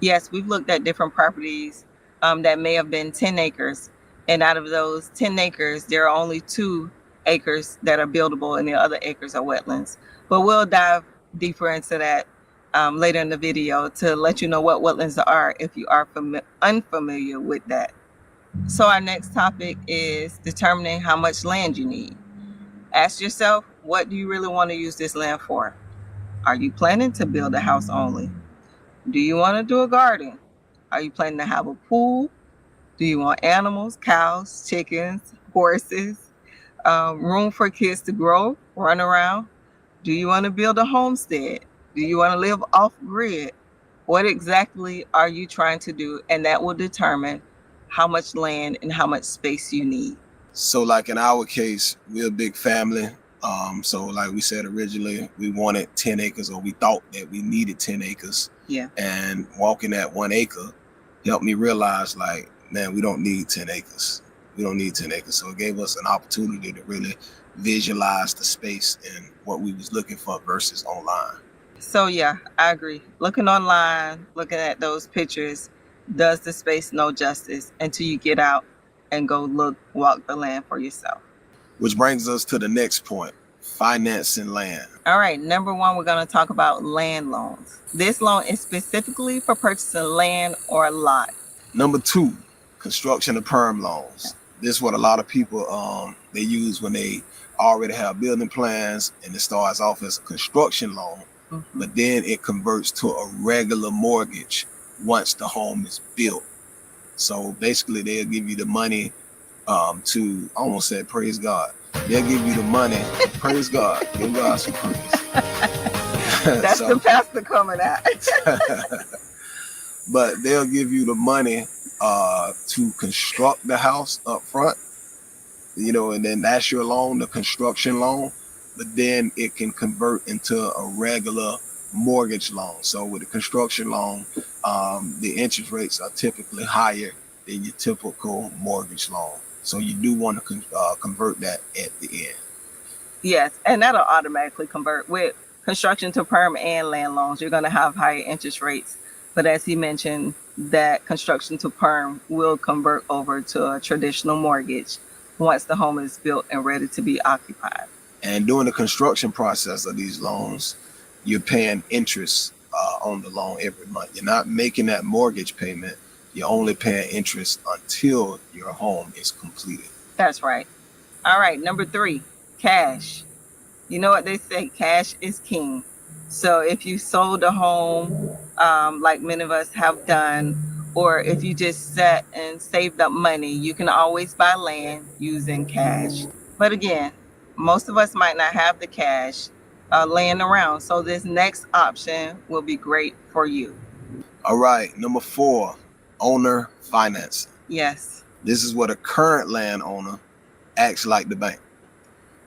Yes, we've looked at different properties that may have been 10 acres. And out of those 10 acres, there are only 2 acres that are buildable and the other acres are wetlands. But we'll dive deeper into that later in the video to let you know what wetlands are if you are unfamiliar with that. So our next topic is determining how much land you need. Ask yourself, what do you really want to use this land for? Are you planning to build a house only? Do you want to do a garden? Are you planning to have a pool? Do you want animals, cows, chickens, horses, room for kids to grow, run around? Do you want to build a homestead? Do you want to live off grid? What exactly are you trying to do? And that will determine how much land and how much space you need. So like in our case, we're a big family. So like we said originally, we wanted 10 acres, or we thought that we needed 10 acres. Yeah. And walking that 1 acre helped me realize, like, man, we don't need 10 acres. We don't need 10 acres. So it gave us an opportunity to really visualize the space and what we was looking for versus online. So yeah, I agree. Looking online, looking at those pictures does the space no justice until you get out and go walk the land for yourself. Which brings us to the next point, financing land. All right, number one, we're going to talk about land loans. This loan is specifically for purchasing land or a lot. Number two, construction to perm loans. This is what a lot of people they use when they already have building plans, and it starts off as a construction loan, but then it converts to a regular mortgage once the home is built. So basically they'll give you the money to, I almost said praise God. They'll give you the money, praise God, give God some praise. That's the pastor coming out. But they'll give you the money to construct the house up front, and then that's your loan, the construction loan. But then it can convert into a regular mortgage loan. So with the construction loan, the interest rates are typically higher than your typical mortgage loan. So you do want to convert that at the end. Yes, and that'll automatically convert. With construction to perm and land loans, you're going to have higher interest rates. But as he mentioned, that construction to perm will convert over to a traditional mortgage once the home is built and ready to be occupied. And during the construction process of these loans, you're paying interest on the loan every month. You're not making that mortgage payment. You're only paying interest until your home is completed. That's right. All right, number three, cash. You know what they say, cash is king. So if you sold a home, like many of us have done, or if you just sat and saved up money, you can always buy land using cash. But again, most of us might not have the cash laying around. So this next option will be great for you. All right, number four, owner financing. Yes. This is what a current landowner acts like the bank.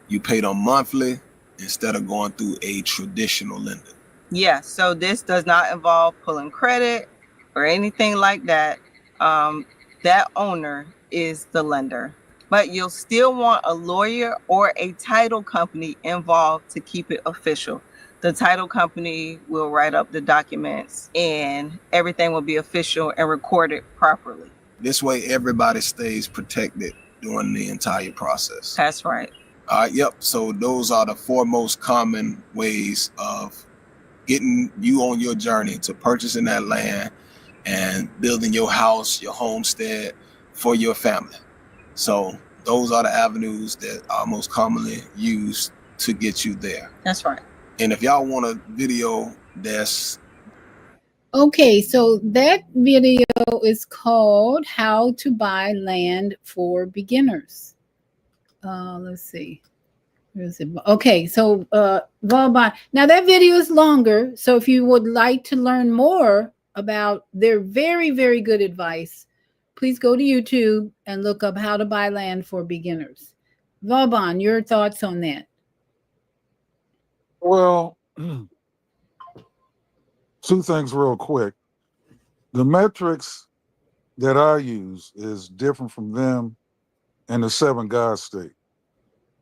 You pay them monthly instead of going through a traditional lender. Yeah, so this does not involve pulling credit or anything like that. That owner is the lender. But you'll still want a lawyer or a title company involved to keep it official. The title company will write up the documents and everything will be official and recorded properly. This way, everybody stays protected during the entire process. That's right. Yep. So those are the four most common ways of getting you on your journey to purchasing that land and building your house, your homestead for your family. So those are the avenues that are most commonly used to get you there. That's right. And if y'all want a video that's... Okay, so that video is called How to Buy Land for Beginners. Let's see. Where is it? Okay, so Vauban. Now that video is longer, so if you would like to learn more about their very, very good advice, please go to YouTube and look up How to Buy Land for Beginners. Vauban, your thoughts on that? Well, two things real quick. The metrics that I use is different from them and the 7 God state.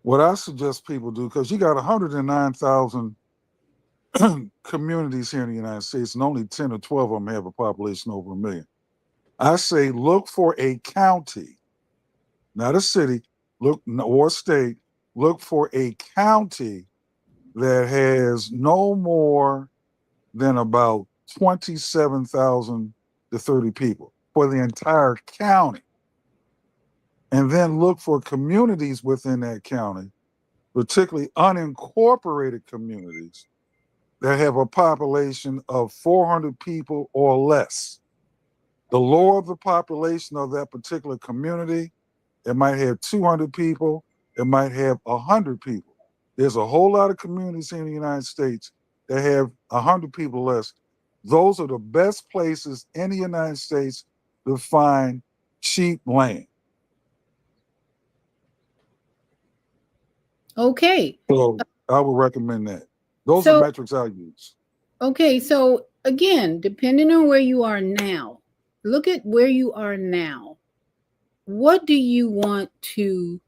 What I suggest people do, because you got 109,000 communities here in the United States, and only 10 or 12 of them have a population over 1 million. I say look for a county, not a city, or state. Look for a county that has no more than about 27,000 to 30 people for the entire county. And then look for communities within that county, particularly unincorporated communities that have a population of 400 people or less. The lower the population of that particular community, it might have 200 people, it might have 100 people. There's a whole lot of communities in the United States that have 100 people less. Those are the best places in the United States to find cheap land. Okay. So I would recommend that. Those are metrics I use. Okay, so again, depending on where you are now, look at where you are now. what do you want to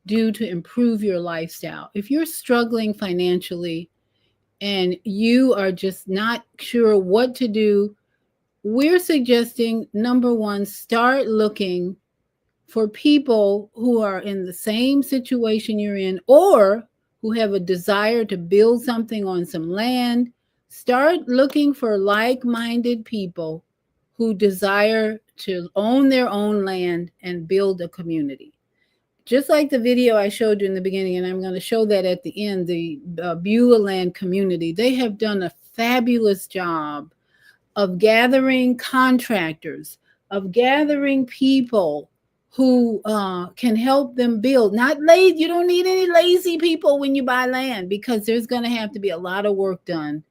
do to improve your lifestyle? If you're struggling financially and you are just not sure what to do, we're suggesting number one, start looking for people who are in the same situation you're in or who have a desire to build something on some land. Start looking for like-minded people who desire to own their own land and build a community. Just like the video I showed you in the beginning, and I'm going to show that at the end, the Beulah Land community, they have done a fabulous job of gathering contractors, of gathering people who can help them build. Not lazy. You don't need any lazy people when you buy land, because there's going to have to be a lot of work done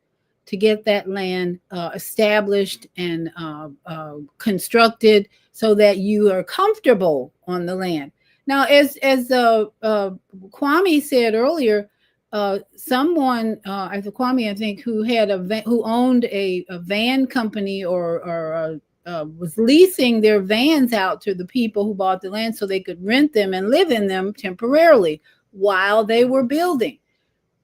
to get that land established and constructed so that you are comfortable on the land. Now, as Kwame said earlier, someone, Kwame, I think, who owned a van company or was leasing their vans out to the people who bought the land so they could rent them and live in them temporarily while they were building.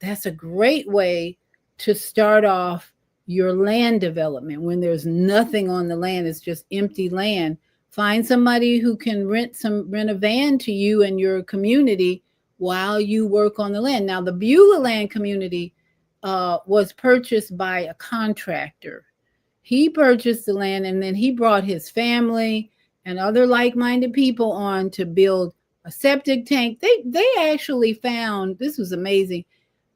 That's a great way to start off your land development when there's nothing on the land. It's just empty land. Find somebody who can rent a van to you and your community while you work on the land. Now, the Beulah Land community was purchased by a contractor. He purchased the land and then he brought his family and other like-minded people on to build a septic tank. They actually found, this was amazing,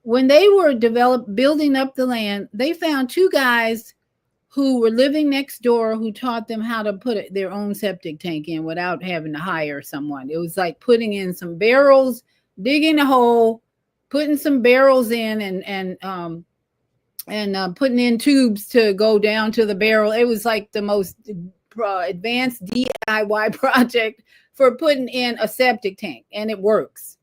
when they were building up the land, they found two guys who were living next door who taught them how to put their own septic tank in without having to hire someone. It was like putting in some barrels, digging a hole, putting some barrels in and putting in tubes to go down to the barrel. It was like the most advanced DIY project for putting in a septic tank, and it works.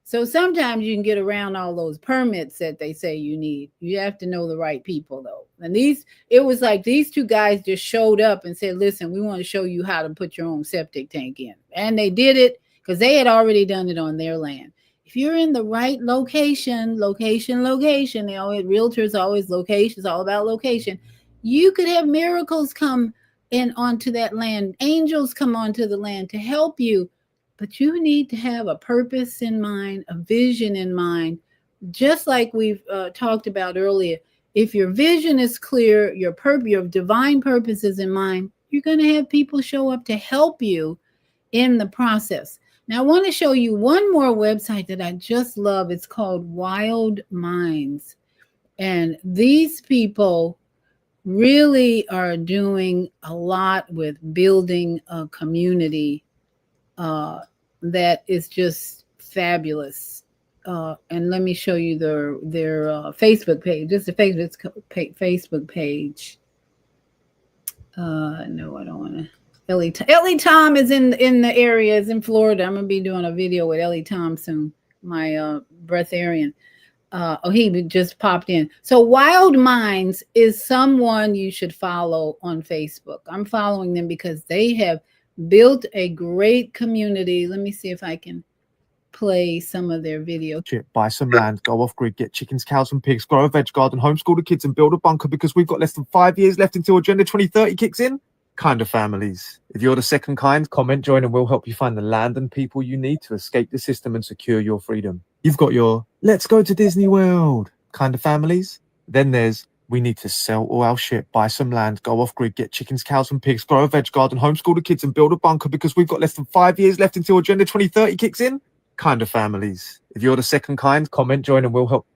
So sometimes you can get around all those permits that they say you need. You have to know the right people, though. And it was like these two guys just showed up and said, listen, we want to show you how to put your own septic tank in. And they did it because they had already done it on their land. If you're in the right location, realtors always location, it's all about location. You could have miracles come in onto that land. Angels come onto the land to help you. But you need to have a purpose in mind, a vision in mind, just like we've talked about earlier. If your vision is clear, your divine purpose is in mind, you're going to have people show up to help you in the process. Now, I want to show you one more website that I just love. It's called Wild Minds. And these people really are doing a lot with building a community that is just fabulous. And let me show you their Facebook page. Just a Facebook page. No, I don't want to. Ellie Tom is in the area, is in Florida. I'm gonna be doing a video with Ellie Tom soon, my breatharian. He just popped in. So Wild Minds is someone you should follow on Facebook. I'm following them because they have built a great community. Let me see if I can play some of their video. Buy some land, go off grid, get chickens, cows and pigs, grow a veg garden, homeschool the kids and build a bunker because we've got less than 5 years left until Agenda 2030 kicks in. Kind of families. If you're the second kind, comment, join and we'll help you find the land and people you need to escape the system and secure your freedom. You've got your let's go to Disney World kind of families. Then there's we need to sell all our shit, buy some land, go off grid, get chickens, cows and pigs, grow a veg garden, homeschool the kids and build a bunker because we've got less than 5 years left until Agenda 2030 kicks in. Kind of families. If you're the second kind, comment, join and we'll help.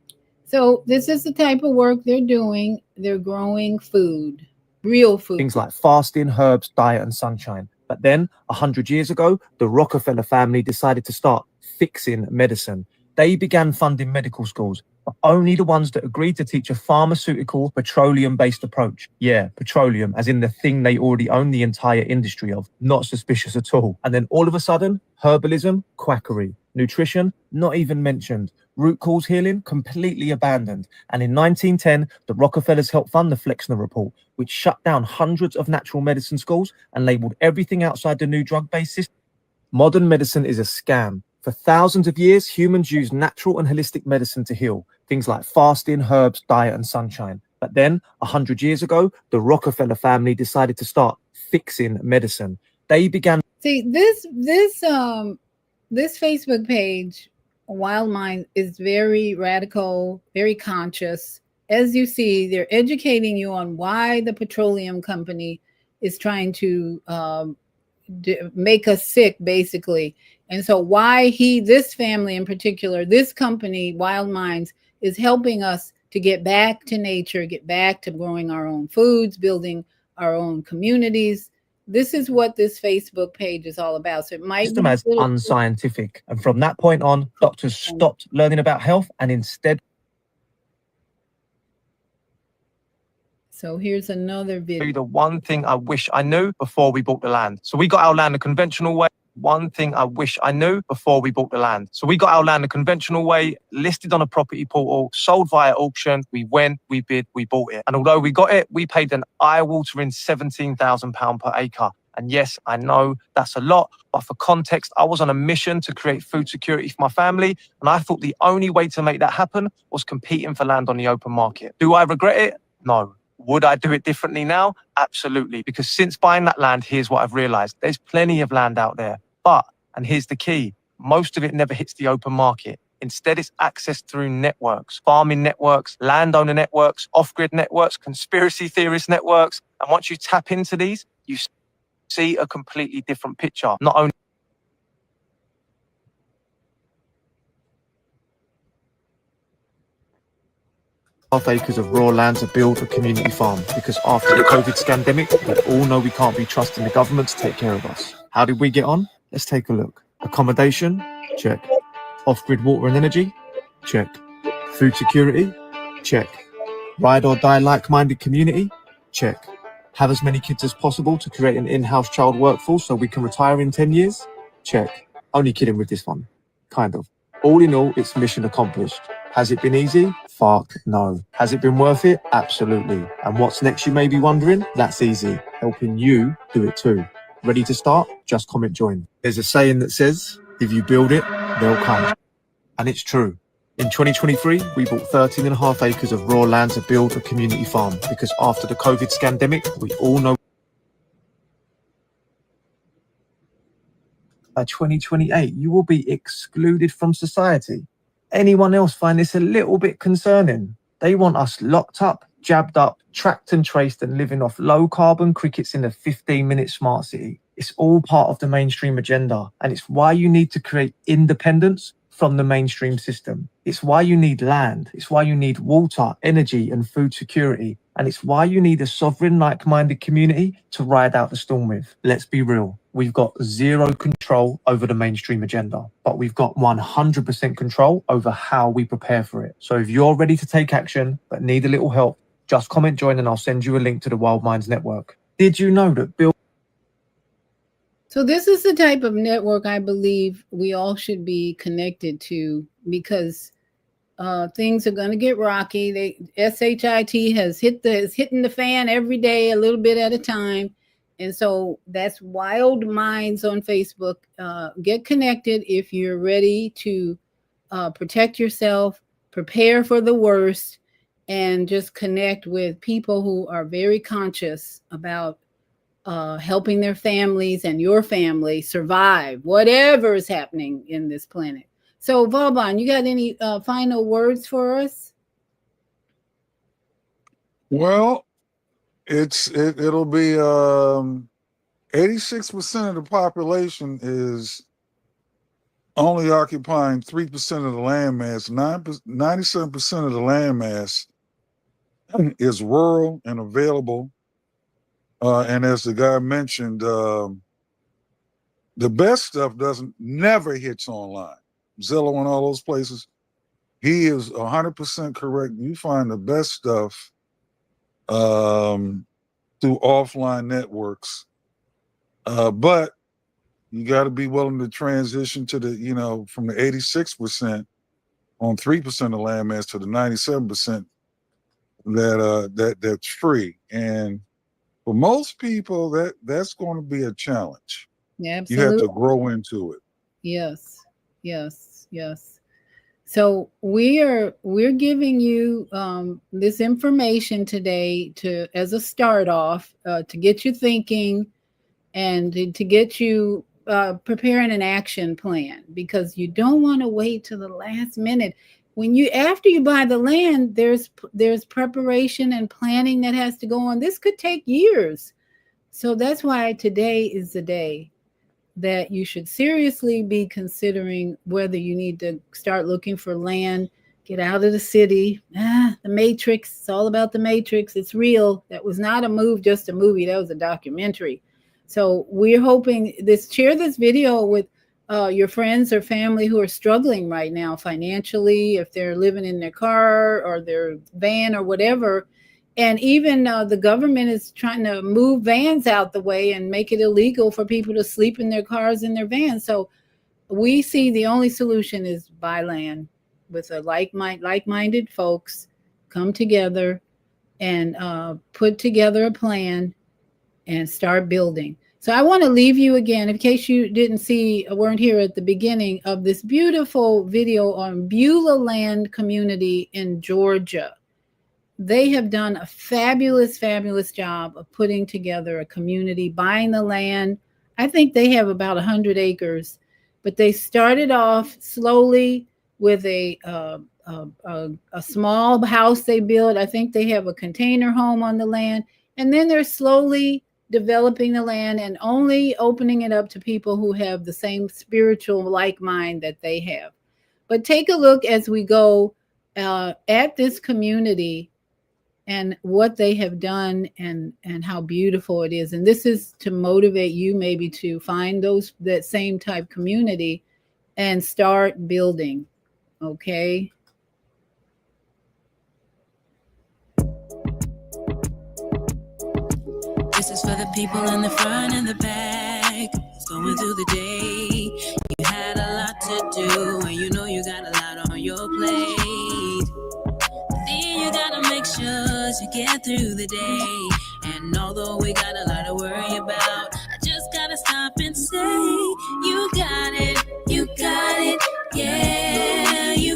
So this is the type of work they're doing. They're growing food, real food. Things like fasting, herbs, diet and sunshine. But then 100 years ago, the Rockefeller family decided to start fixing medicine. They began funding medical schools, but only the ones that agreed to teach a pharmaceutical, petroleum-based approach. Yeah, petroleum, as in the thing they already own the entire industry of. Not suspicious at all. And then all of a sudden, herbalism, quackery. Nutrition, not even mentioned. Root cause healing, completely abandoned. And in 1910, the Rockefellers helped fund the Flexner Report, which shut down hundreds of natural medicine schools and labeled everything outside the new drug-based system Modern medicine is a scam. For thousands of years, humans used natural and holistic medicine to heal. Things like fasting, herbs, diet, and sunshine. But then, 100 years ago, the Rockefeller family decided to start fixing medicine. They began. See, this Facebook page, Wild Mind, is very radical, very conscious. As you see, they're educating you on why the petroleum company is trying to make us sick, basically. And so why this family in particular, this company, Wild Minds, is helping us to get back to nature, get back to growing our own foods, building our own communities. This is what this Facebook page is all about. So it might be as unscientific. And from that point on, doctors stopped learning about health and instead. So here's another video. The one thing I wish I knew before we bought the land. So we got our land the conventional way. One thing I wish I knew before we bought the land. So we got our land the conventional way, listed on a property portal, sold via auction. We went, we bid, we bought it. And although we got it, we paid an eye-watering £17,000 per acre. And yes, I know that's a lot, but for context, I was on a mission to create food security for my family. And I thought the only way to make that happen was competing for land on the open market. Do I regret it? No. Would I do it differently now? Absolutely. Because since buying that land, here's what I've realized. There's plenty of land out there. But, and here's the key, most of it never hits the open market. Instead, it's accessed through networks, farming networks, landowner networks, off-grid networks, conspiracy theorist networks. And once you tap into these, you see a completely different picture. Not only half acres of raw land to build a community farm, because after the COVID scandemic, we all know we can't be trusting the government to take care of us. How did we get on? Let's take a look. Accommodation? Check. Off-grid water and energy? Check. Food security? Check. Ride or die like-minded community? Check. Have as many kids as possible to create an in-house child workforce so we can retire in 10 years? Check. Only kidding with this one. Kind of. All in all, it's mission accomplished. Has it been easy? Fuck no. Has it been worth it? Absolutely. And what's next, you may be wondering? That's easy. Helping you do it too. Ready to start? Just comment join. There's a saying that says, if you build it, they'll come. And it's true. In 2023, we bought 13.5 acres of raw land to build a community farm, because after the COVID scandemic, we all know by 2028, you will be excluded from society. Anyone else find this a little bit concerning? They want us locked up, jabbed up, tracked and traced, and living off low carbon crickets in a 15-minute smart city. It's all part of the mainstream agenda, and it's why you need to create independence from the mainstream system. It's why you need land. It's why you need water, energy, and food security. And it's why you need a sovereign, like-minded community to ride out the storm with. Let's be real. We've got zero control over the mainstream agenda, but we've got 100% control over how we prepare for it. So if you're ready to take action, but need a little help, just comment join and I'll send you a link to the Wild Minds Network. Did you know that Bill... So this is the type of network I believe we all should be connected to, because things are going to get rocky. SHIT is hitting the fan every day, a little bit at a time. And so that's Wild Minds on Facebook. Get connected if you're ready to protect yourself, prepare for the worst, and just connect with people who are very conscious about helping their families and your family survive whatever is happening in this planet. So Vauban, you got any final words for us? Well, it'll be 86% of the population is only occupying 3% of the land mass. 97% of the land mass is rural and available. And as the guy mentioned, the best stuff never hits online. Zillow and all those places. He is 100% correct. You find the best stuff through offline networks. But you got to be willing to transition to the, from the 86% on 3% of the land mass to the 97% that's free. And for most people, that's going to be a challenge. Yeah, You have absolutely. to grow into it. Yes. Yes. Yes. So we're giving you this information today to as a start off to get you thinking and to get you preparing an action plan, because you don't want to wait till the last minute. When you after you buy the land, there's preparation and planning that has to go on. This could take years. So that's why today is the day that you should seriously be considering whether you need to start looking for land, get out of the city. The Matrix, it's all about the Matrix. It's real. That was not just a movie, that was a documentary. So we're hoping share this video with your friends or family who are struggling right now financially, if they're living in their car or their van or whatever. And even the government is trying to move vans out the way and make it illegal for people to sleep in their cars in their vans. So we see the only solution is buy land with a like-minded folks, come together and put together a plan and start building. So I want to leave you again, in case you weren't here at the beginning of this beautiful video on Beulah Land Community in Georgia. They have done a fabulous, fabulous job of putting together a community, buying the land. I think they have about 100 acres, but they started off slowly with a small house they built. I think they have a container home on the land, and then they're slowly developing the land and only opening it up to people who have the same spiritual like mind that they have. But take a look as we go at this community and what they have done and how beautiful it is. And this is to motivate you maybe to find that same type community and start building. Okay. This is for the people in the front and the back, going through the day. You had a lot to do, and you know you got a lot on your plate. Then you gotta make sure you get through the day. And although we got a lot to worry about, I just gotta stop and say, you got it, yeah, you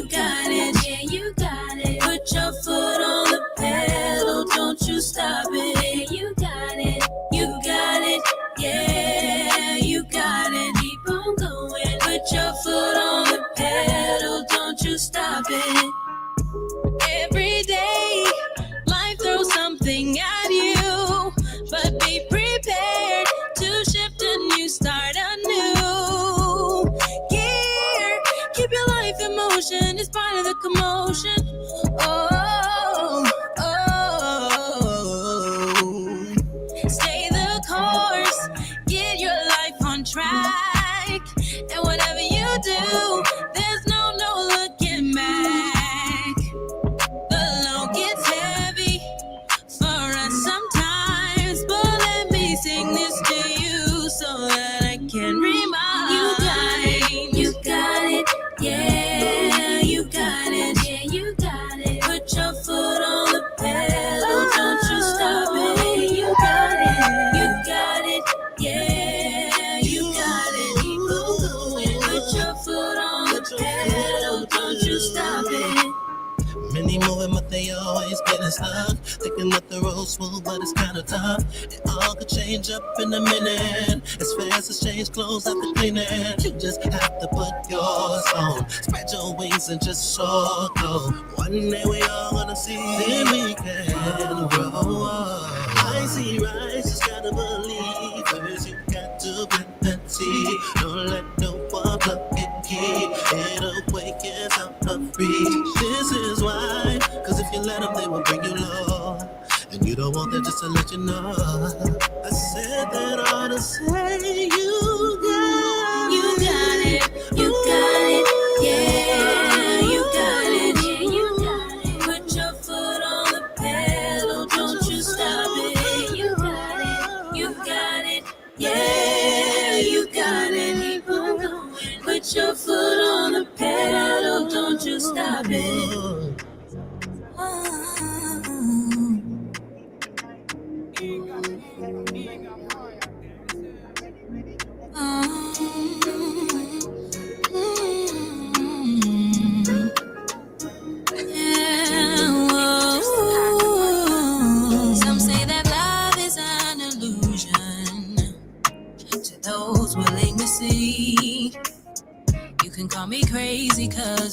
got it, yeah, you got it. Put your foot on the pedal, don't you stop it, yeah, you got it, yeah, you got it. Keep on going, put your foot on the pedal, don't you stop it. Every day, life throws something at you, but be prepared to shift and you start anew. Gear, keep your life in motion, it's part of the commotion. Stay the course, get your life on track, and whatever you do, there's no looking back. Gets heavy for us sometimes, but let me sing this to you so that I can remind you got it, yeah, you got it, yeah, you got it. Put your foot on the pedal, don't you stop it, you got it, yeah, you got it. Keep on going, put your foot on the pedal, don't you stop it. Many moving, but they always getting stuck. Thinking that the road's smooth, but it's kinda tough. It all could change up in a minute. As fast as change clothes after cleaning. You just have to put yours on. Spread your wings and just soar. Go. One day we all gonna see. Then we can roll. I see rise, just gotta believe. First you got to plant that seed. Don't let no one plug it key. It'll wake us out of reach. This is why, cause if you let them, they will bring you low. And you don't want them just to let you know. I said that I ought to say you got it, yeah, you got it, yeah, you got it. Put your foot on the pedal, don't you stop it, you got it, yeah, you got it. Keep on going. Put your foot on the pedal, don't you stop it.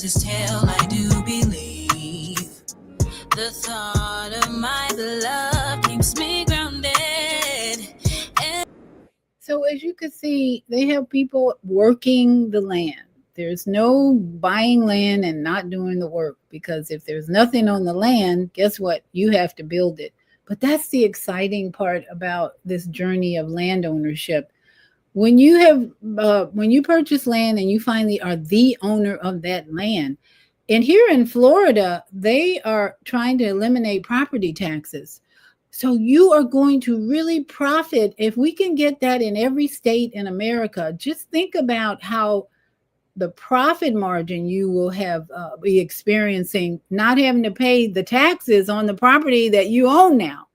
his tail, I do believe. The thought of my beloved keeps me grounded. So as you can see, they have people working the land. There's no buying land and not doing the work, because if there's nothing on the land, guess what? You have to build it. But that's the exciting part about this journey of land ownership. When you purchase land and you finally are the owner of that land, and here in Florida, they are trying to eliminate property taxes. So you are going to really profit if we can get that in every state in America. Just think about how the profit margin you will have be experiencing, not having to pay the taxes on the property that you own now.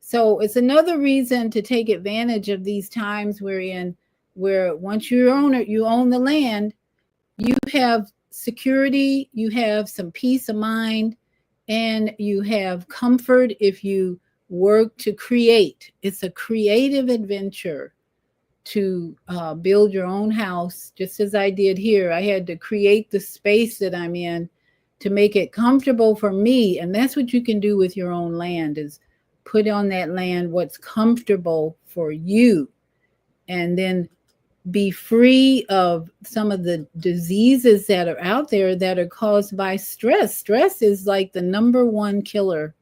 So it's another reason to take advantage of these times we're in, where once you own it, you own the land, you have security, you have some peace of mind, and you have comfort if you work to create. It's a creative adventure to build your own house, just as I did here. I had to create the space that I'm in to make it comfortable for me. And that's what you can do with your own land, is put on that land what's comfortable for you, and then be free of some of the diseases that are out there that are caused by stress. Stress is like the number one killer,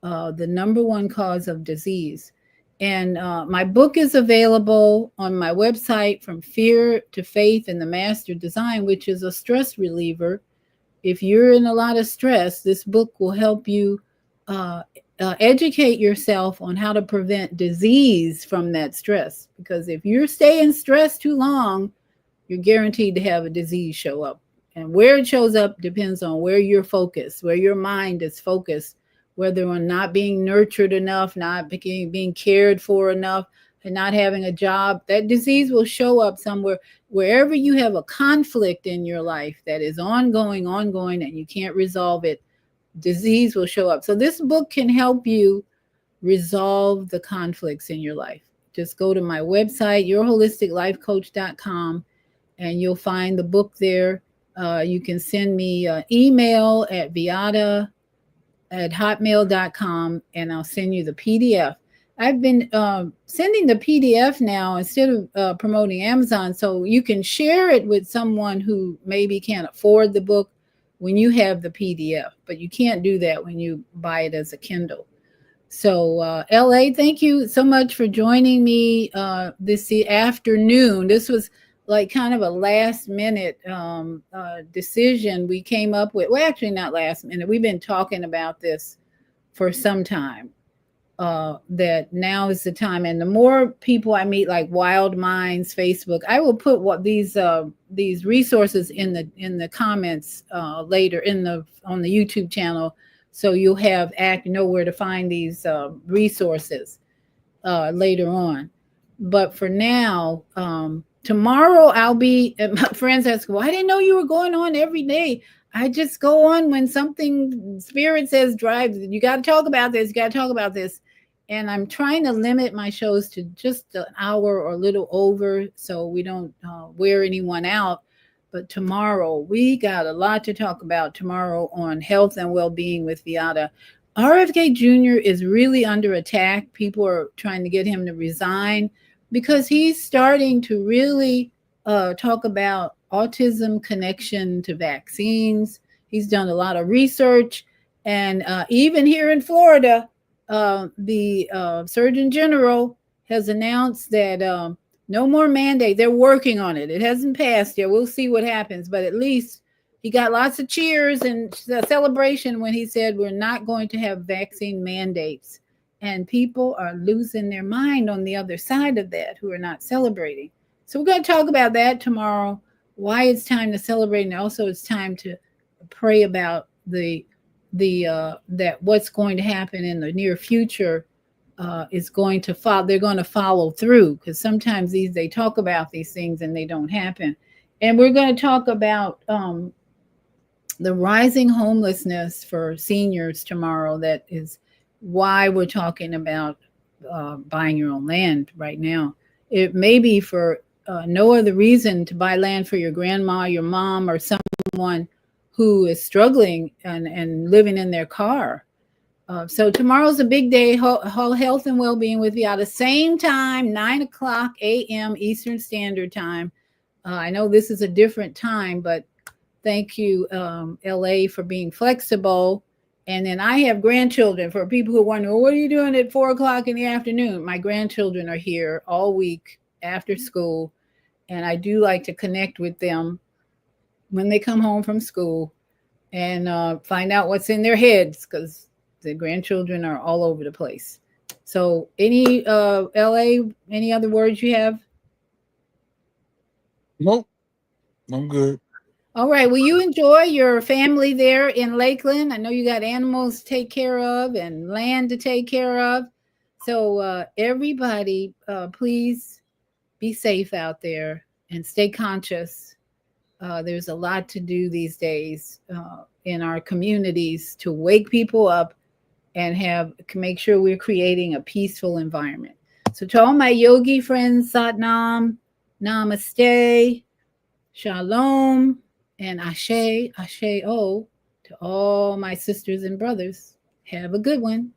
the number one cause of disease. And my book is available on my website, From Fear to Faith in the Master Design, which is a stress reliever. If you're in a lot of stress, this book will help you educate yourself on how to prevent disease from that stress. Because if you're staying stressed too long, you're guaranteed to have a disease show up. And where it shows up depends on where you're focused, where your mind is focused, whether or not being nurtured enough, not being cared for enough, and not having a job. That disease will show up somewhere. Wherever you have a conflict in your life that is ongoing, and you can't resolve it, disease will show up. So this book can help you resolve the conflicts in your life. Just go to my website, yourholisticlifecoach.com, and you'll find the book there. You can send me an email at viata@hotmail.com, and I'll send you the PDF. I've been sending the PDF now instead of promoting Amazon, so you can share it with someone who maybe can't afford the book when you have the PDF, but you can't do that when you buy it as a Kindle. So LA, thank you so much for joining me this afternoon. This was like kind of a last minute decision we came up with. Well, actually not last minute. We've been talking about this for some time, that now is the time. And the more people I meet, like Wild Minds Facebook, I will put these resources in the comments later on the YouTube channel, so you'll know where to find these resources later on. But for now, tomorrow I'll be, and my friends ask, well, I didn't know you were going on every day. I just go on when something spirit says drive, you got to talk about this, you got to talk about this. And I'm trying to limit my shows to just an hour or a little over, so we don't wear anyone out. But tomorrow, we got a lot to talk about tomorrow on health and well-being with Viata. RFK Jr. is really under attack. People are trying to get him to resign because he's starting to really talk about autism connection to vaccines. He's done a lot of research. And even here in Florida, the Surgeon General has announced that no more mandate. They're working on it. It hasn't passed yet. We'll see what happens. But at least he got lots of cheers and celebration when he said we're not going to have vaccine mandates. And people are losing their mind on the other side of that who are not celebrating. So we're going to talk about that tomorrow, why it's time to celebrate. And also it's time to pray about that what's going to happen in the near future is going to follow. They're going to follow through, because sometimes they talk about these things and they don't happen. And we're going to talk about the rising homelessness for seniors tomorrow. That is why we're talking about buying your own land right now. It may be for no other reason to buy land for your grandma, your mom, or someone who is struggling and living in their car. So tomorrow's a big day, whole health and well-being with Viata. Same time, 9:00 a.m. Eastern Standard Time. I know this is a different time, but thank you, LA, for being flexible. And then I have grandchildren. For people who wonder, well, what are you doing at 4:00 in the afternoon? My grandchildren are here all week after school. And I do like to connect with them when they come home from school and find out what's in their heads, because the grandchildren are all over the place. So any LA, any other words you have? Nope, I'm good. All right. Well, you enjoy your family there in Lakeland. I know you got animals to take care of and land to take care of. So everybody, please be safe out there and stay conscious. There's a lot to do these days in our communities to wake people up and make sure we're creating a peaceful environment. So to all my yogi friends, Satnam, Namaste, Shalom, and Ashe, Ashe O, to all my sisters and brothers. Have a good one.